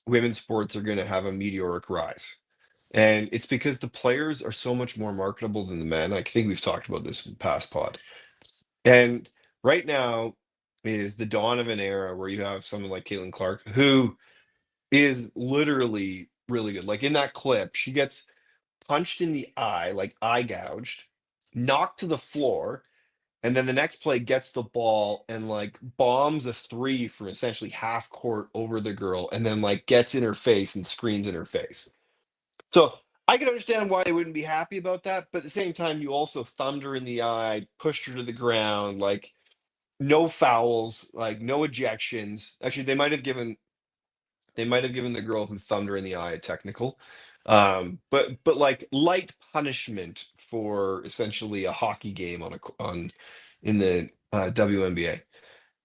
women's sports are going to have a meteoric rise. And it's because the players are so much more marketable than the men. I think we've talked about this in the past pod. And right now is the dawn of an era where you have someone like Caitlin Clark, who is literally really good. Like in that clip, she gets punched in the eye, like eye gouged, knocked to the floor, and then the next play gets the ball and like bombs a three from essentially half court over the girl, and then like gets in her face and screams in her face. So I can understand why they wouldn't be happy about that, but at the same time, you also thumbed her in the eye, pushed her to the ground, like no fouls, like no ejections. Actually, they might have given the girl who thumbed her in the eye a technical, but like light punishment for essentially a hockey game on in the WNBA.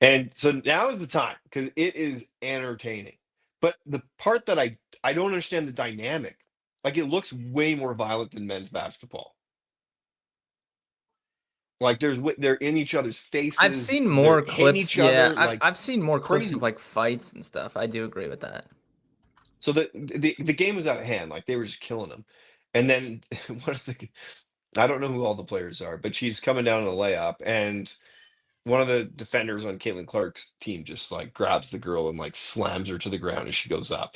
And so now is the time because it is entertaining. But the part that I don't understand the dynamic, like it looks way more violent than men's basketball. Like they're in each other's I've faces, seen they're more hitting clips. each Yeah, other, I've like I've seen it's more clips of crazy. like fights and stuff. I do agree with that. So the game was out of hand, like they were just killing them. And then one of the I don't know who all the players are, but she's coming down in a layup, and one of the defenders on Caitlin Clark's team just like grabs the girl and like slams her to the ground as she goes up.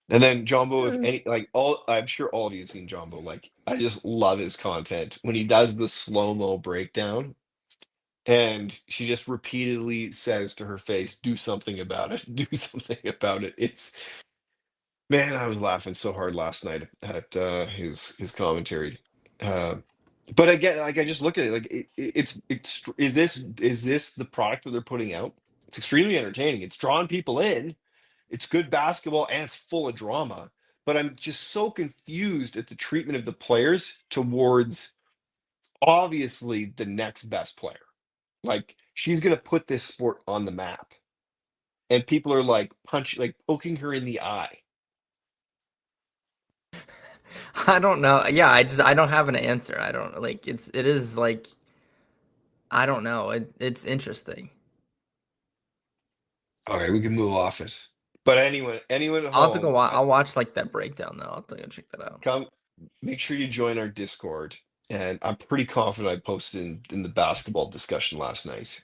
And then Jumbo, if any, like all, I'm sure all of you have seen Jumbo. Like, I just love his content when he does the slow-mo breakdown, and she just repeatedly says to her face, "Do something about it. Do something about it." It's man, I was laughing so hard last night at his commentary. Uh, but again, like I just look at it, like it's is this the product that they're putting out? It's extremely entertaining. It's drawing people in. It's good basketball and it's full of drama. But I'm just so confused at the treatment of the players towards obviously the next best player. Like she's gonna put this sport on the map. And people are like punching, like poking her in the eye. I don't know. Yeah, I don't have an answer. I don't like it is like I don't know. It's interesting. Okay, we can move off it. But anyone at I'll have to go home, I'll watch like that breakdown though. I'll have to go check that out. come make sure you join our Discord. And I'm pretty confident I posted in the basketball discussion last night.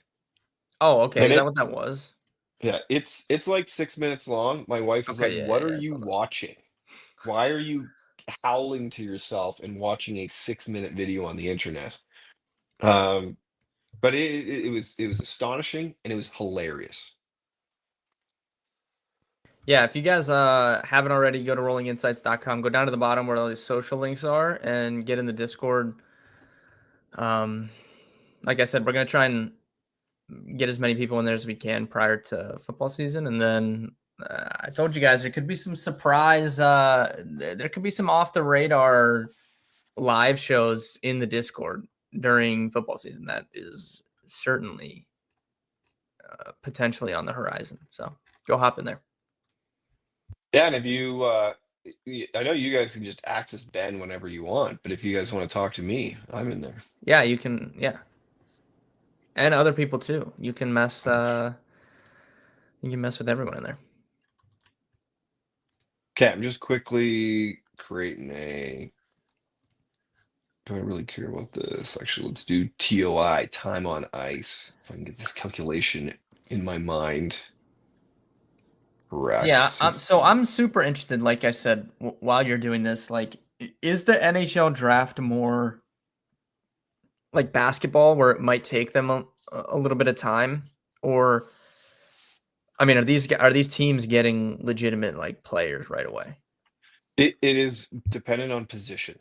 Oh, okay. And Is that it what that was? yeah, it's like 6 minutes long. My wife is like, Okay, "What are I you saw that. watching? Why are you howling to yourself and watching a 6 minute video on the internet?" Um, but it was astonishing and it was hilarious. Yeah, if you guys haven't already, go to rollinginsights.com. Go down to the bottom where all these social links are and get in the Discord. Um, like I said, we're gonna try and get as many people in there as we can prior to football season, and then I told you guys there could be some surprise. There could be some off the radar live shows in the Discord during football season. That is certainly potentially on the horizon. So go hop in there. Yeah, and if you, I know you guys can just access Ben whenever you want, but if you guys want to talk to me, I'm in there. Yeah, you can. Yeah, and other people too. You can mess. You can mess with everyone in there. Okay, I'm just quickly creating a. Do I really care about this? Actually, let's do TOI, time on ice. If I can get this calculation in my mind correct. Yeah, so 60. I'm super interested. Like I said, while you're doing this, like, is the NHL draft more like basketball, where it might take them a little bit of time, or I mean, are these teams getting legitimate like players right away? It is dependent on position.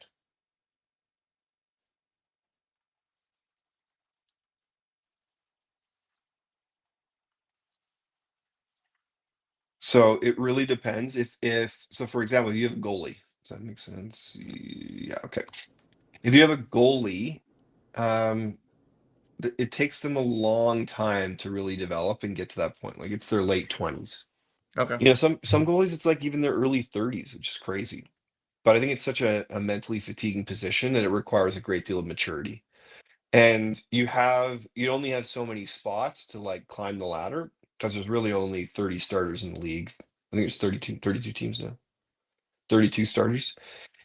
So it really depends if so for example, you have a goalie. Does that make sense? Yeah, okay. If you have a goalie, um, it takes them a long time to really develop and get to that point. Like it's their late 20s. Okay. You know, some goalies it's like even their early 30s, which is crazy. But I think it's such a mentally fatiguing position that it requires a great deal of maturity. And you only have so many spots to like climb the ladder because there's really only 30 starters in the league. I think it's 32 teams now. 32 starters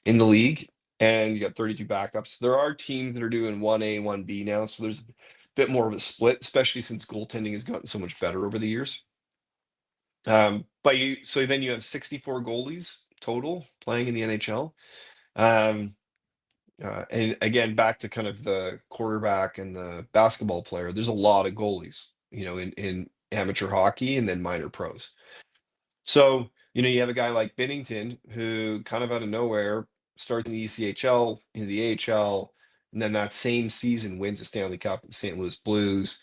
in the league, and you got 32 backups. There are teams that are doing 1A, 1B now, so there's a bit more of a split, especially since goaltending has gotten so much better over the years. But so then you have 64 goalies total playing in the NHL. Um, and again, back to kind of the quarterback and the basketball player, there's a lot of goalies, in amateur hockey and then minor pros. So, you have a guy like Binnington who kind of out of nowhere starts in the ECHL, into the AHL, and then that same season wins the Stanley Cup with the St. Louis Blues.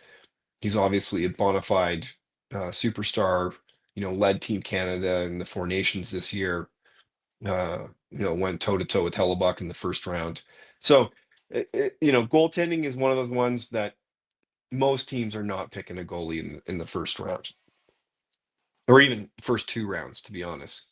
He's obviously a bona fide superstar, led Team Canada in the Four Nations this year. Went toe to toe with Hellebuck in the first round. So, goaltending is one of those ones that most teams are not picking a goalie in the first round, or even first two rounds, to be honest.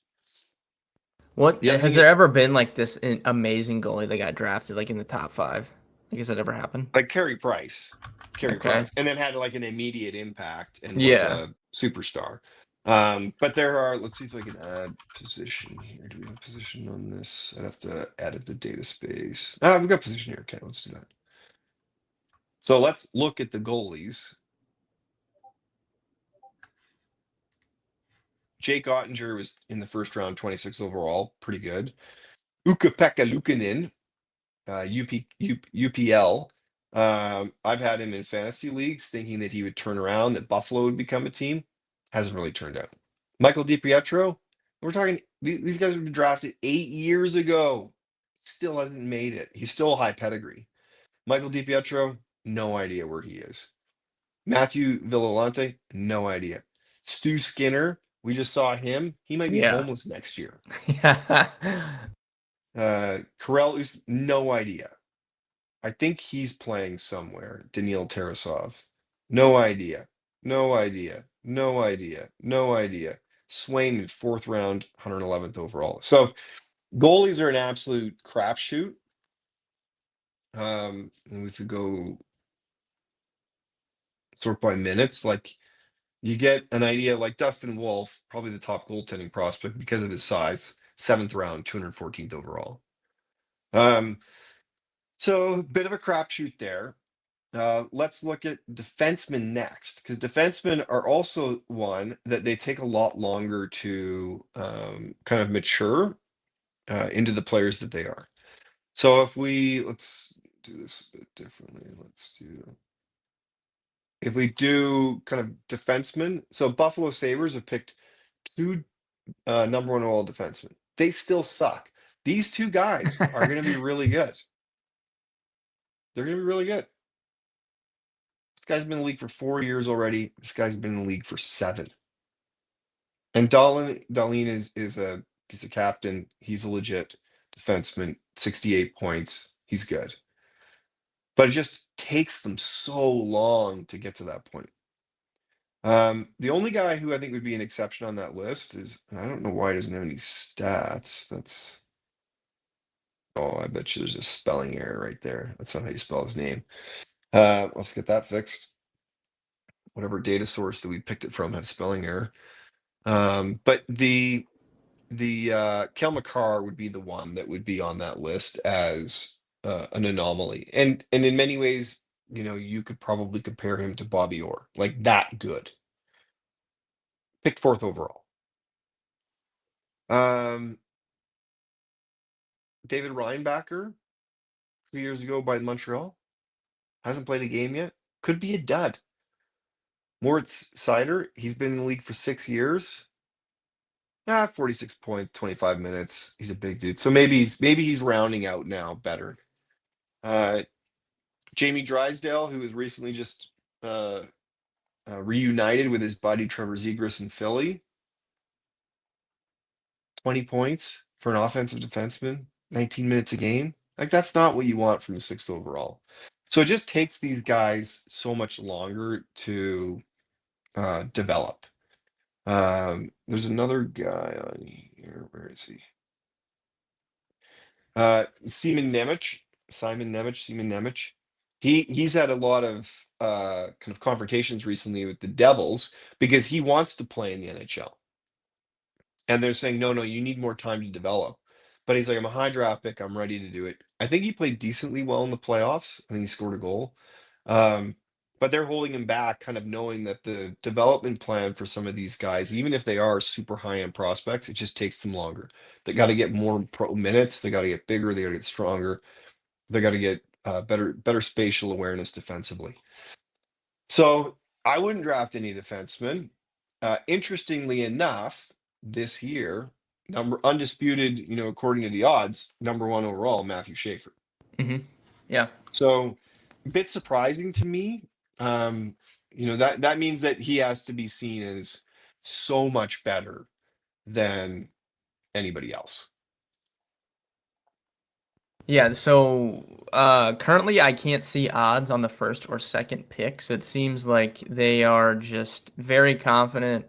What The other has thing, there ever been like this amazing goalie that got drafted like in the top five? Like, has that ever happened? like Carey Okay. Price, and then had like an immediate impact and was Yeah. a superstar. But let's see if I can add position here. Do we have position on this? I'd have to edit the data space. We've got position here. Okay, let's do that. So let's look at the goalies. Jake Ottinger was in the first round, 26 overall, pretty good. Ukko-Pekka Luukkonen, UPL. I've had him in fantasy leagues thinking that he would turn around, that Buffalo would become a team. Hasn't really turned out. Michael DiPietro, we're talking, these guys were drafted 8 years ago. Still hasn't made it. He's still a high pedigree. Michael DiPietro, no idea where he is. Matthew Villalante, no idea. Stu Skinner, we just saw him. He might be Yeah. homeless next year. Yeah. Karel is no idea. I think he's playing somewhere. Daniil Tarasov. No idea. No idea. No idea. No idea. Swain in fourth round, 111th overall. So goalies are an absolute crapshoot. And if we go sort by minutes, like you get an idea like Dustin Wolf, probably the top goaltending prospect because of his size, seventh round, 214th overall. So a bit of a crapshoot there. Let's look at defensemen next, because defensemen are also one that they take a lot longer to kind of mature into the players that they are. So let's do this a bit differently. If we do kind of defensemen, so Buffalo Sabres have picked two number one overall defensemen. They still suck. These two guys are going to be really good. They're going to be really good. This guy's been in the league for 4 years already. This guy's been in the league for 7. And Dahlin he's the captain. He's a legit defenseman, 68 points. He's good. But it just takes them so long to get to that point. The only guy who I think would be an exception on that list is, I don't know why he doesn't have any stats. Oh, I bet you there's a spelling error right there. That's not how you spell his name. Let's get that fixed. Whatever data source that we picked it from had a spelling error. But the Kel McCarr would be the one that would be on that list as an anomaly. And in many ways, you could probably compare him to Bobby Orr, like that good. Picked fourth overall. David Reinbacher, 2 years ago by Montreal, hasn't played a game yet. Could be a dud. Moritz Seider, he's been in the league for 6 years. 46 points, 25 minutes. He's a big dude. So maybe he's rounding out now better. Jamie Drysdale, who was recently just reunited with his buddy Trevor Zegras in Philly. 20 points for an offensive defenseman, 19 minutes a game. Like, that's not what you want from a sixth overall. So it just takes these guys so much longer to develop. There's another guy on here. Where is he? Simon Nemec. He's had a lot of kind of confrontations recently with the Devils because he wants to play in the NHL. And they're saying, no, you need more time to develop. But he's like, I'm a high draft pick. I'm ready to do it. I think he played decently well in the playoffs. I think he scored a goal. But they're holding him back, kind of knowing that the development plan for some of these guys, even if they are super high-end prospects, it just takes them longer. They got to get more pro minutes. They got to get bigger. They got to get stronger. They got to get better spatial awareness defensively. So I wouldn't draft any defensemen. Interestingly enough, this year, undisputed, according to the odds, number one overall, Matthew Schaefer. Yeah. So a bit surprising to me. That means that he has to be seen as so much better than anybody else. Yeah, so currently I can't see odds on the first or second pick, so it seems like they are just very confident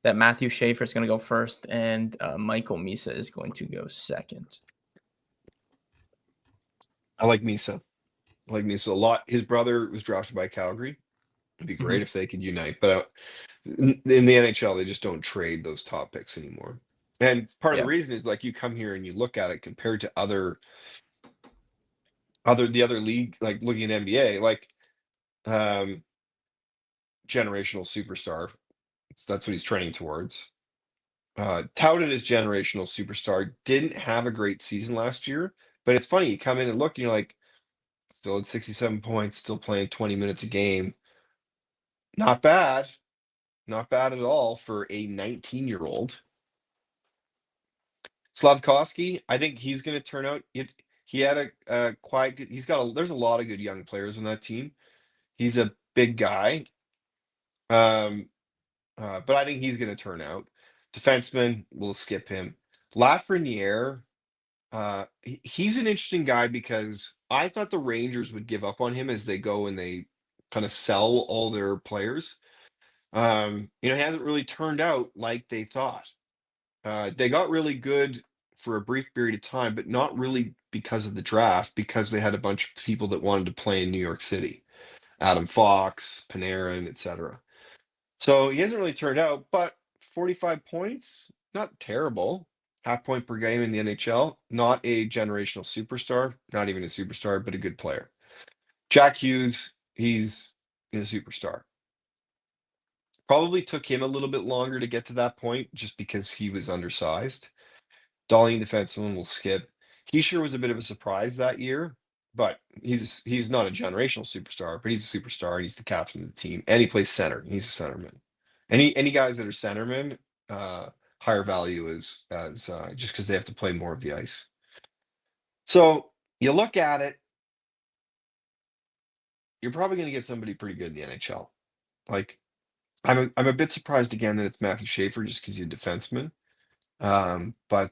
that Matthew Schaefer is going to go first and Michael Misa is going to go second. I like Misa. A lot. His brother was drafted by Calgary. It'd be great if they could unite, but in the NHL, they just don't trade those top picks anymore. And part of the reason is, like, you come here and you look at it compared to the other league, like looking at NBA, like generational superstar. So that's what he's trending towards. Touted as generational superstar, didn't have a great season last year, but it's funny, you come in and look and you're like, still at 67 points, still playing 20 minutes a game. Not bad. Not bad at all for a 19-year-old. Slavkovsky, I think he's going to turn out. He had a quite good. There's a lot of good young players on that team. He's a big guy, but I think he's going to turn out. Defenseman, we'll skip him. Lafreniere, he's an interesting guy because I thought the Rangers would give up on him as they go and they kind of sell all their players. He hasn't really turned out like they thought. They got really good for a brief period of time, but not really because of the draft, because they had a bunch of people that wanted to play in New York City. Adam Fox, Panarin, etc. So he hasn't really turned out, but 45 points, not terrible. Half point per game in the NHL. Not a generational superstar, not even a superstar, but a good player. Jack Hughes, he's a superstar. Probably took him a little bit longer to get to that point just because he was undersized. Darling defenseman will skip. He sure was a bit of a surprise that year, but he's not a generational superstar, but he's a superstar. And he's the captain of the team, and he plays center. He's a centerman. Any guys that are centermen, higher value as just because they have to play more of the ice. So you look at it, you're probably going to get somebody pretty good in the NHL. Like, I'm a bit surprised again that it's Matthew Schaefer just because he's a defenseman. But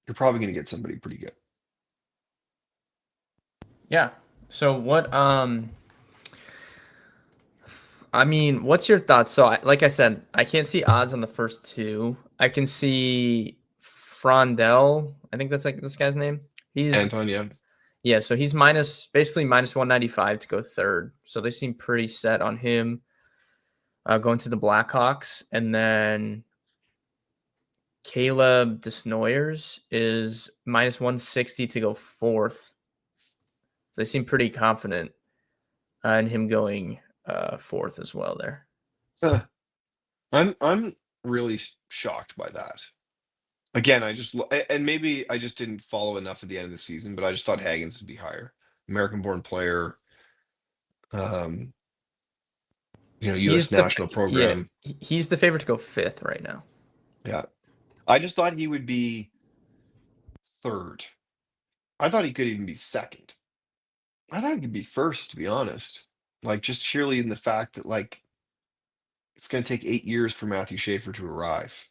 you're probably going to get somebody pretty good. Yeah. So what? I mean, what's your thoughts? So, like I said, I can't see odds on the first two. I can see Frondell. I think that's like this guy's name. He's Anton, yeah. Yeah, so he's basically minus 195 to go third. So they seem pretty set on him going to the Blackhawks. And then Caleb Desnoyers is minus 160 to go fourth. So they seem pretty confident in him going fourth as well there. I'm really shocked by that. Again, and maybe I just didn't follow enough at the end of the season, but I just thought Hagens would be higher. American-born player, um, U.S. national program. He's the favorite to go fifth right now. Yeah, I just thought he would be third. I thought he could even be second. I thought he could be first, to be honest. Like just sheerly in the fact that like it's going to take 8 years for Matthew Schaefer to arrive.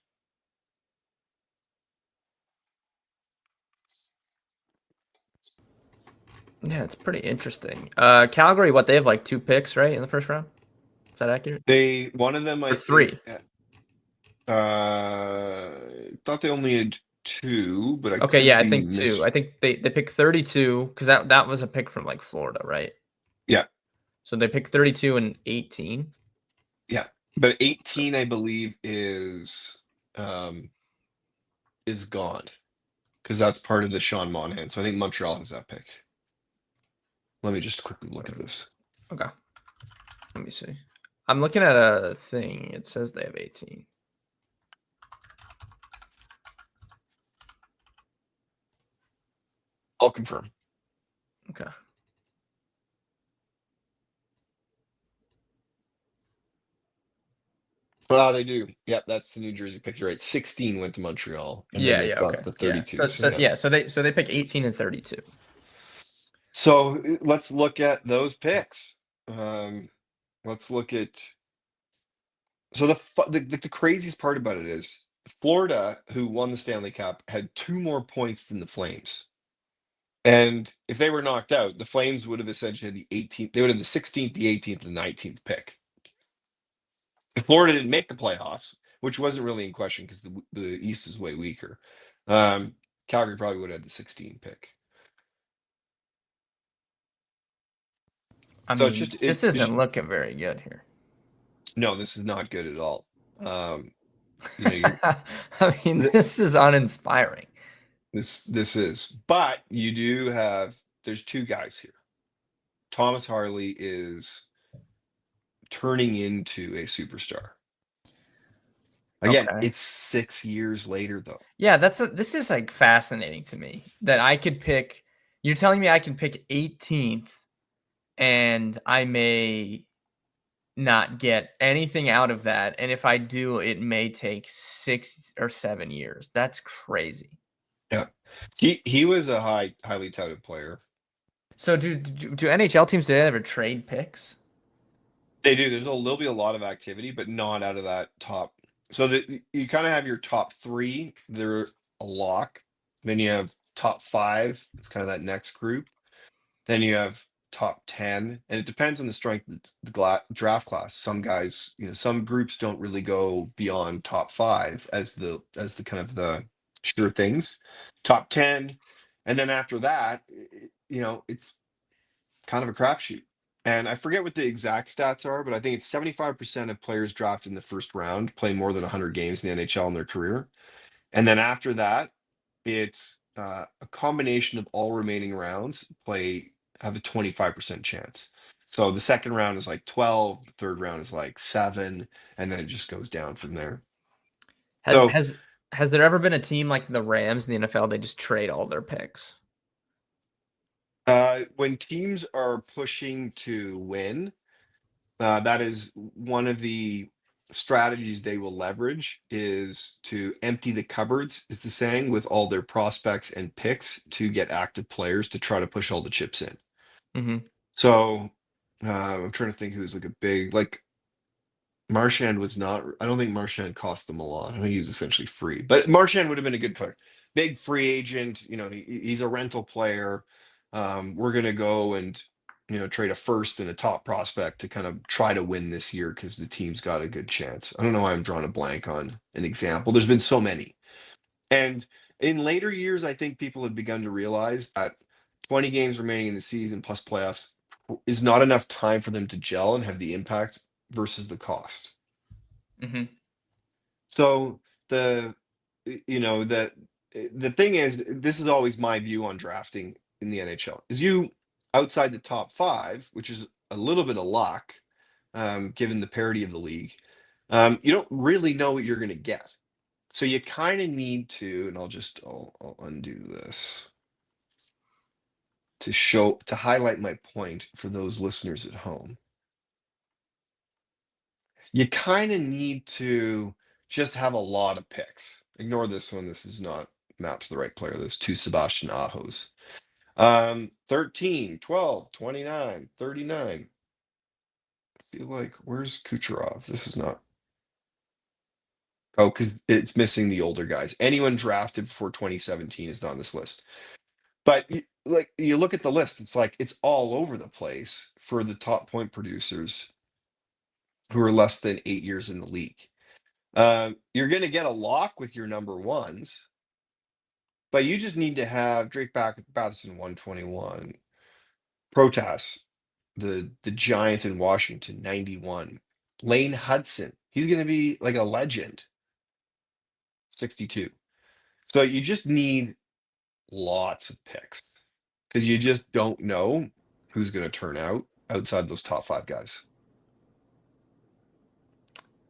Yeah, it's pretty interesting. Calgary, what they have like 2 picks, right, in the first round? Is that accurate? One of them, I Or 3? think, thought they only had 2, but I Okay, could yeah, I be think 2. I think they picked 32 because that was a pick from like Florida, right? Yeah, So they picked 32 and 18. yeah. But 18, I believe, is gone because that's part of the Sean Monahan. So I think Montreal has that pick. Let me just quickly look at this. Okay. Let me see. I'm looking at a thing. It says they have 18. I'll confirm. Okay. They do. Yep, that's the New Jersey pick. You're right. 16 went to Montreal, and then Yeah, they've yeah, okay. got the Yeah. 32. So they pick 18 and 32. So let's look at those picks. Let's look at. So the craziest part about it is Florida, who won the Stanley Cup, had 2 more points than the Flames. And if they were knocked out, the Flames would have essentially had the 18th. They would have the 16th, the 18th, and the 19th pick. If Florida didn't make the playoffs, which wasn't really in question because the East is way weaker, Calgary probably would have had the 16th pick. I So mean, this isn't looking very good here. No, this is not good at all. You're I mean, this is uninspiring. this is, but you do have. There's 2 guys here. Thomas Harley is turning into a superstar. Again, Okay. it's 6 years later though. Yeah, this is like fascinating to me that I could pick. You're telling me I can pick 18th and I may not get anything out of that. And if I do, it may take 6 or 7 years. That's crazy. Yeah, he was a highly touted player. So do NHL teams, do they ever trade picks? They do. There'll be a lot of activity, but not out of that top. So that you kind of have your top 3. They're a lock. Then you have top 5. It's kind of that next group. Then you have top 10, and it depends on the strength of the draft class. Some guys, some groups don't really go beyond top 5 as the kind of the sure things. Top 10, and then after that, it's kind of a crapshoot. And I forget what the exact stats are, but I think it's 75% of players drafted in the first round play more than 100 games in the NHL in their career. And then after that, it's a combination of all remaining rounds have a 25% chance. So the second round is like 12, the third round is like 7, and then it just goes down from there. Has So has has there ever been a team like the Rams in the NFL? They just trade all their picks. when teams are pushing to win, that is one of the strategies they will leverage is to empty the cupboards, is the saying, with all their prospects and picks to get active players to try to push all the chips in. Mm-hmm. So I'm trying to think who's like a big like Marchand was not. I don't think Marchand cost them a lot. I think he was essentially free, but Marchand would have been a good player. big free agent, he's a rental player. We're going to go and, trade a first and a top prospect to kind of try to win this year because the team's got a good chance. I don't know why I'm drawing a blank on an example. There's been so many. And in later years, I think people have begun to realize that 20 games remaining in the season plus playoffs is not enough time for them to gel and have the impact versus the cost. Mm-hmm. So the the thing is, this is always my view on drafting in the NHL, is you outside the top five, which is a little bit of luck, given the parity of the league, you don't really know what you're going to get. So you kind of need to, and I'll undo this to highlight my point for those listeners at home. You kind of need to just have a lot of picks. Ignore this one. This is not mapped to the right player. There's two Sebastian Ahos. 13, 12, 29, 39. I feel like, where's Kucherov? This is not. Oh, because it's missing the older guys. Anyone drafted before 2017 is not on this list. But you look at the list, it's like it's all over the place for the top point producers who are less than 8 years in the league. You're going to get a lock with your number ones, but you just need to have Drake Batherson 121, Protas, the giant in Washington 91, Lane Hudson, he's going to be like a legend 62. So you just need lots of picks because you just don't know who's going to turn out outside those top five guys.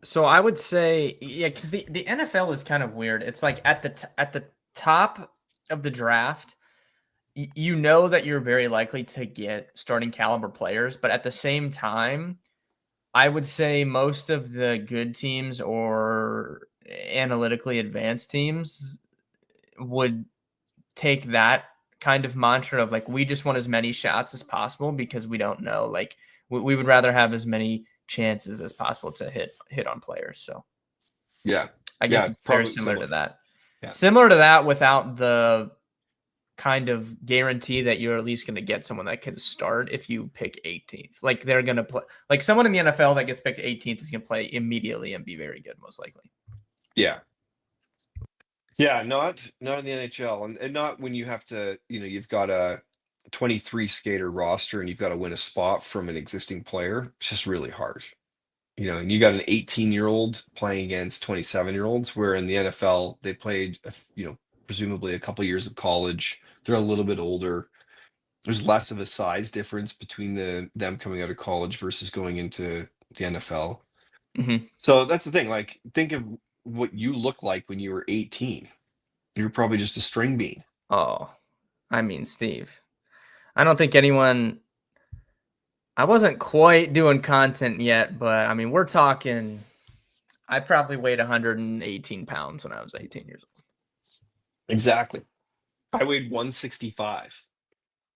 So I would say, yeah, because the NFL is kind of weird. It's like at the top of the draft, you know that you're very likely to get starting caliber players, but at the same time, I would say most of the good teams or analytically advanced teams would take that kind of mantra of like, we just want as many shots as possible because we don't know. Like we would rather have as many chances as possible to hit on players. So Yeah. I guess Yeah. it's very Probably similar similar. to that. Yeah. Similar to that without the kind of guarantee that you're at least going to get someone that can start if you pick 18th. Like they're going to play, like someone in the NFL that gets picked 18th is going to play immediately and be very good, most likely. Yeah. Yeah. Not in the NHL, and not when you have to, you've got a 23 skater roster and you've got to win a spot from an existing player. It's just really hard. And you got an 18-year-old playing against 27-year-olds, where in the NFL they played, presumably a couple years of college. They're a little bit older. There's less of a size difference between them coming out of college versus going into the NFL. Mm-hmm. So that's the thing. Like, think of what you look like when you were 18. You're probably just a string bean. Oh, I mean, Steve, I don't think anyone. I wasn't quite doing content yet, but I mean, we're talking. I probably weighed 118 pounds when I was 18 years Exactly. I weighed 165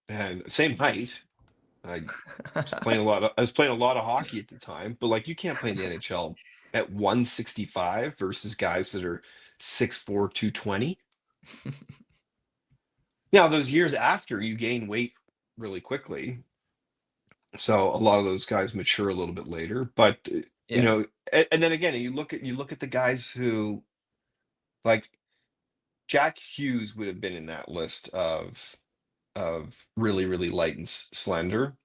and same height. I was old. playing a lot of I was playing a lot of hockey at the time, but like you can't play in the NHL at 165 versus guys that are 6'4", 220. Now, those years after, you gain weight really quickly. So a lot of those guys mature a little bit later, but Yeah. and then again, you look at the guys who, like, Jack Hughes would have been in that list of really, really light and slender.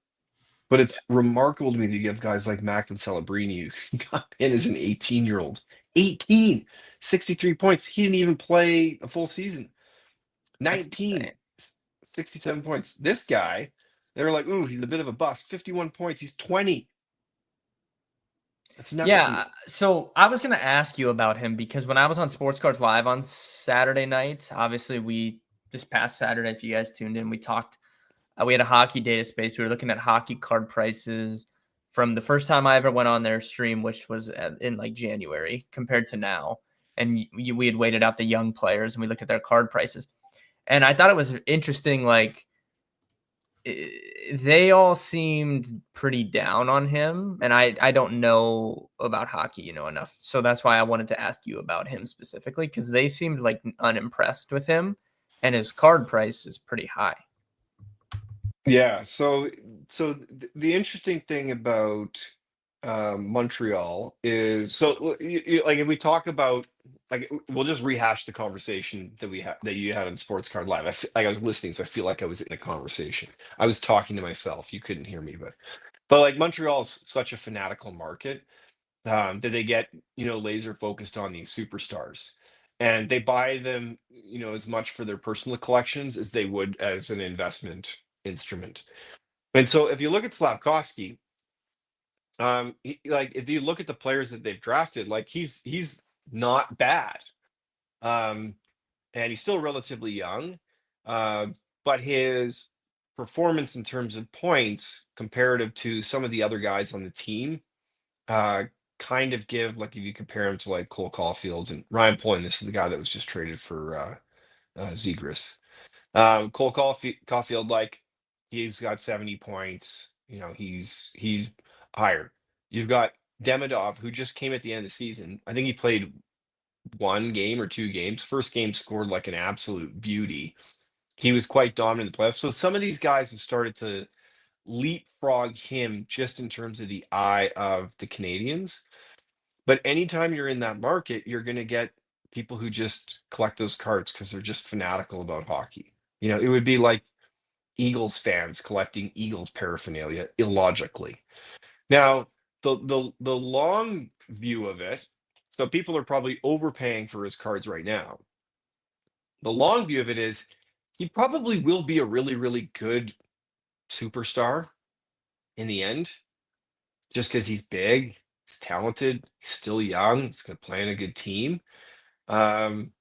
But it's remarkable to me that you have guys like Macklin Celebrini who got in as an 18-year-old. 18, 63 points. He didn't even play a full season. That's 19, insane. 67 points. This guy, they were like, ooh, he's a bit of a bust. 51 points. He's 20. That's nuts to Yeah. me. So I was going to ask you about him because when I was on Sports Cards Live on Saturday night, obviously we this past Saturday, if you guys tuned in, we talked. We had a hockey data space. We were looking at hockey card prices from the first time I ever went on their stream, which was in like January, compared to now. And we had weighted out the young players and we looked at their card prices. And I thought it was interesting, like they all seemed pretty down on him, and I don't know about hockey, enough. So that's why I wanted to ask you about him specifically, because they seemed like unimpressed with him, and his card price is pretty high. Yeah, the interesting thing about Montreal is like if we talk about like we'll just rehash the conversation that you had on Sports Card Live. Like I was listening, so I feel like I was in a conversation. I was talking to myself. You couldn't hear me, but like Montreal is such a fanatical market that they get laser focused on these superstars, and they buy them as much for their personal collections as they would as an investment instrument. And so if you look at Slavkovsky, like if you look at the players that they've drafted, like he's not bad, um, and he's still relatively young, uh, but his performance in terms of points comparative to some of the other guys on the team, uh, kind of give like if you compare him to like Cole Caulfield and Ryan Poyne, this is the guy that was just traded for Zegras. Cole Caulfield, like he's got 70 points. He's higher. You've got Demidov, who just came at the end of the season. I think he played one game or two games. First game scored like an absolute beauty. He was quite dominant in the playoffs. So some of these guys have started to leapfrog him just in terms of the eye of the Canadians. But anytime you're in that market, you're going to get people who just collect those cards because they're just fanatical about hockey. It would be like Eagles fans collecting Eagles paraphernalia illogically. Now, the long view of it, so people are probably overpaying for his cards right now. The long view of it is he probably will be a really, really good superstar in the end, just because he's big, he's talented, he's still young, he's going to play in a good team. Um,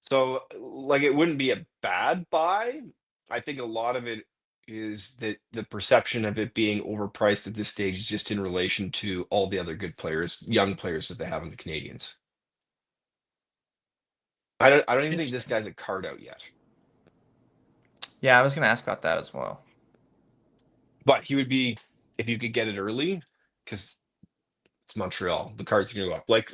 So, like, it wouldn't be a bad buy. I think a lot of it is that the perception of it being overpriced at this stage is just in relation to all the other good players, young players that they have in the Canadians. I don't even think this Interesting. guy's a card out yet, Yeah, I was going to ask about that as well. but he would be if you could get it early because it's Montreal. The card's going to go up. Like,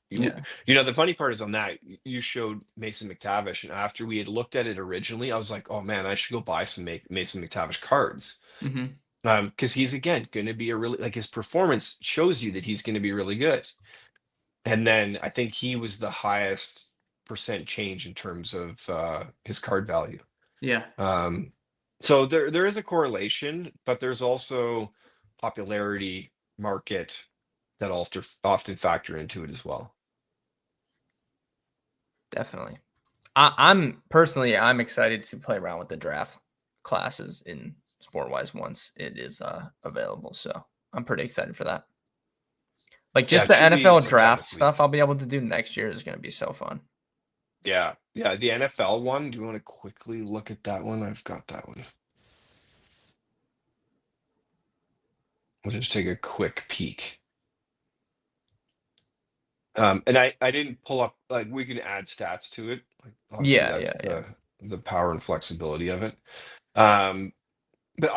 Yeah. the funny part is on that, you showed Mason McTavish, and after we had looked at it originally, I was like, oh man, I should go buy some Mason McTavish cards. Mm-hmm. Because he's again going to be a really like his performance shows you that he's going to be really good. And then I think he was the highest percent change in terms of his card value. Yeah. So there is a correlation, but there's also popularity market that often factor into it as well. Definitely. I'm excited to play around with the draft classes in SportWise once it is available. So I'm pretty excited for that. Like Yeah, just it the should be NFL sometime draft this stuff week. I'll be able to do next year is going to be so fun. Yeah, the NFL one. Do you want to quickly look at that one? I've got that one. We'll just take a quick peek. And I didn't pull up like we can add stats to it. Like obviously Yeah, yeah, that's yeah. the power and flexibility of it. Um, but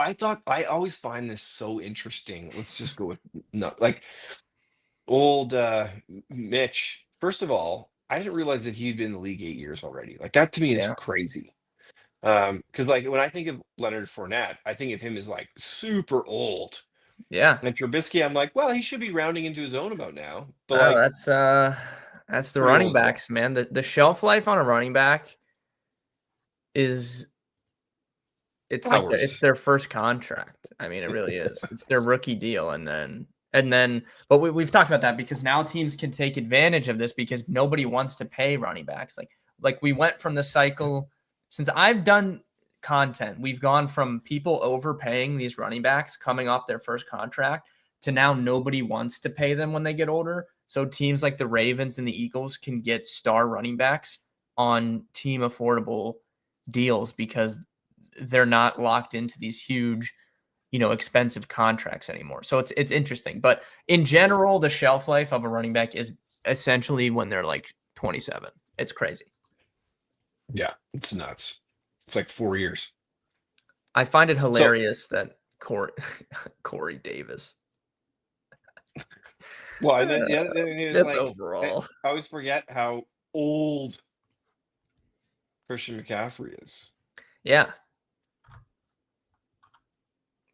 I always find this so interesting. Let's just go with no like old Mitch. First of all, I didn't realize that he'd been in the league 8 years already. Like that to me is Yeah. crazy. Because like when I think of Leonard Fournette, I think of him as like super old. Yeah. And Trubisky, I'm like, well, he should be rounding into his own about now. But Oh, like that's the pretty running old as well. backs, man. The shelf life on a running back is it's Hours. their first contract. I mean, it really is. It's their rookie deal, and then but we've talked about that because now teams can take advantage of this because nobody wants to pay running backs. Like we went from the cycle since I've done content, we've gone from people overpaying these running backs coming off their first contract to now nobody wants to pay them when they get older. So teams like the Ravens and the Eagles can get star running backs on team affordable deals because they're not locked into these huge, expensive contracts anymore. So it's interesting. But in general, the shelf life of a running back is essentially when they're like 27. It's crazy. Yeah, it's nuts. It's like 4 years. I find it So, hilarious that Corey Davis. well, and then the other thing is Fifth like overall. I always forget how old Christian McCaffrey is. Yeah.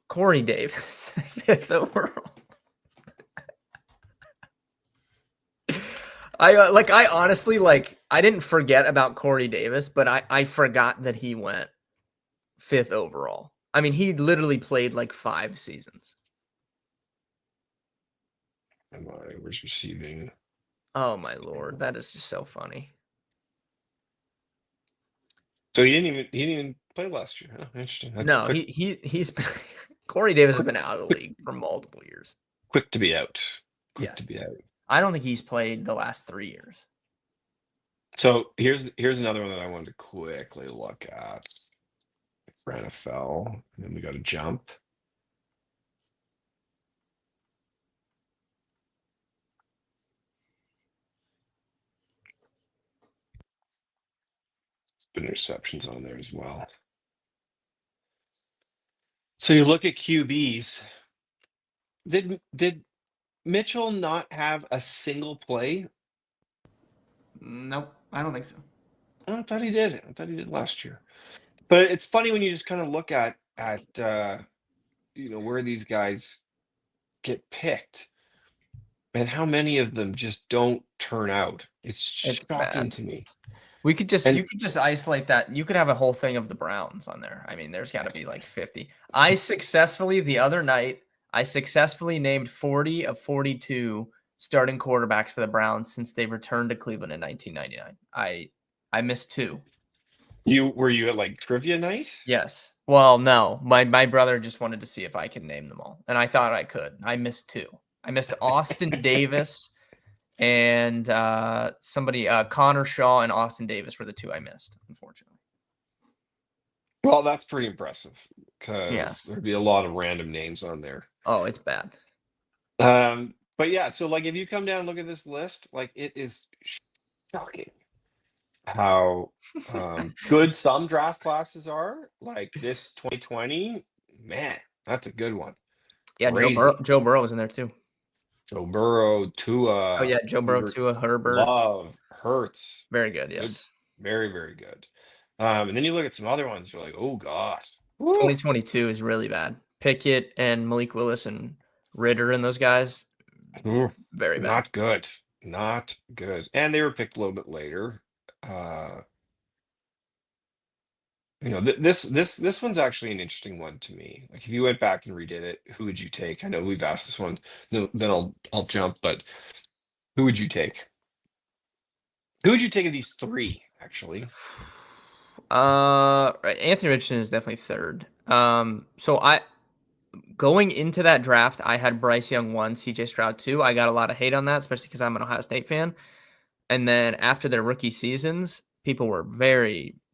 Corey Davis, fifth overall. I honestly I didn't forget about Corey Davis, but I forgot that he went fifth overall. I mean, he literally played like 5 seasons. And I was receiving. Oh my lord, that is just so funny. So he didn't even play last year. Oh, interesting. That's No, quick, he's Corey Davis has quick, been out of the quick, league for multiple years. quick to be out. Quick to Yes. be out. I don't think he's played the last 3 years. So here's another one that I wanted to quickly look at for NFL. And then we got to jump. It's been interceptions on there as well. So you look at QBs. Did Mitchell not have a single play? Nope, I don't think so. Oh, I thought he did. I thought he did last year. But it's funny when you just kind of look at where these guys get picked and how many of them just don't turn out. It's It's shocking bad. to me. You could And just isolate that. You could have a whole thing of the Browns on there. I mean, there's got to be like 50. The other night, I successfully named 40 of 42 starting quarterbacks for the Browns since they returned to Cleveland in 1999. I missed 2. were you at like trivia night? Yes. Well, no. My brother just wanted to see if I could name them all, and I thought I could. I missed 2. I missed Austin Davis and Connor Shaw and Austin Davis were the 2 I missed, unfortunately. Well, that's pretty impressive Yeah. because there'd be a lot of random names on there. Oh, it's bad. But yeah, so like if you come down and look at this list, like it is shocking how good some draft classes are. Like this 2020, man, that's a good one. Yeah, Crazy. Joe Burrow was in there too. Joe Burrow, Oh Tua, yeah, Joe Burrow, Tua, Herbert. Love, Hurts. Very good, Good, yes. very, very good. And then you look at some other ones, you're like, oh God. Woo. 2022 is really bad. Pickett and Malik Willis and Ritter and those guys, very bad. Not good. Not good. And they were picked a little bit later. This one's actually an interesting one to me. Like if you went back and redid it, who would you take? I know we've asked this one. No, then I'll jump, but who would you take? Who would you take of these 3, actually? Right, Anthony Richardson is definitely third. So going into that draft, I had Bryce Young 1, CJ Stroud 2. I got a lot of hate on that, especially because I'm an Ohio State fan. And then after their rookie seasons, people were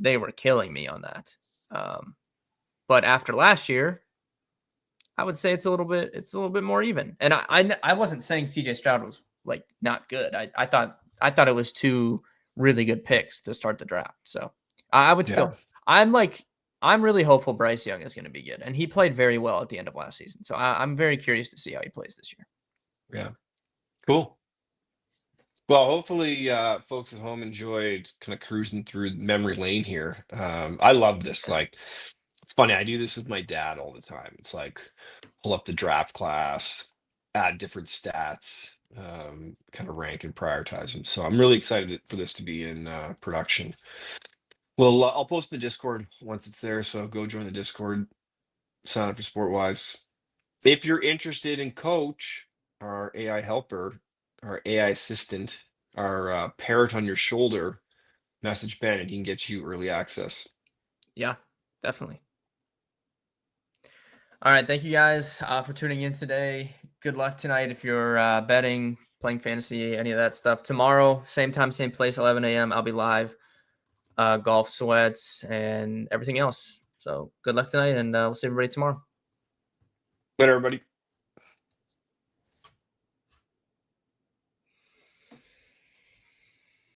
they were killing me on that. But after last year, I would say it's a little bit more even. And I wasn't saying CJ Stroud was like not good. I thought it was 2 really good picks to start the draft. So I would Yeah. still I'm really hopeful Bryce Young is going to be good, and he played very well at the end of last season. So I'm very curious to see how he plays this year. Yeah. Cool. Well, hopefully folks at home enjoyed kind of cruising through memory lane here. I love this. Like, it's funny. I do this with my dad all the time. It's like pull up the draft class, add different stats, kind of rank and prioritize them. So I'm really excited for this to be in production. Well, I'll post the Discord once it's there. So go join the Discord, sign up for SportWise. If you're interested in Coach, our AI helper, our AI assistant, our parrot on your shoulder, message Ben, and he can get you early access. Yeah, definitely. All right, thank you guys for tuning in today. Good luck tonight if you're betting, playing fantasy, any of that stuff. Tomorrow, same time, same place, 11 a.m. I'll be live. Golf sweats and everything else. So good luck tonight, and we'll see everybody tomorrow. Later, everybody.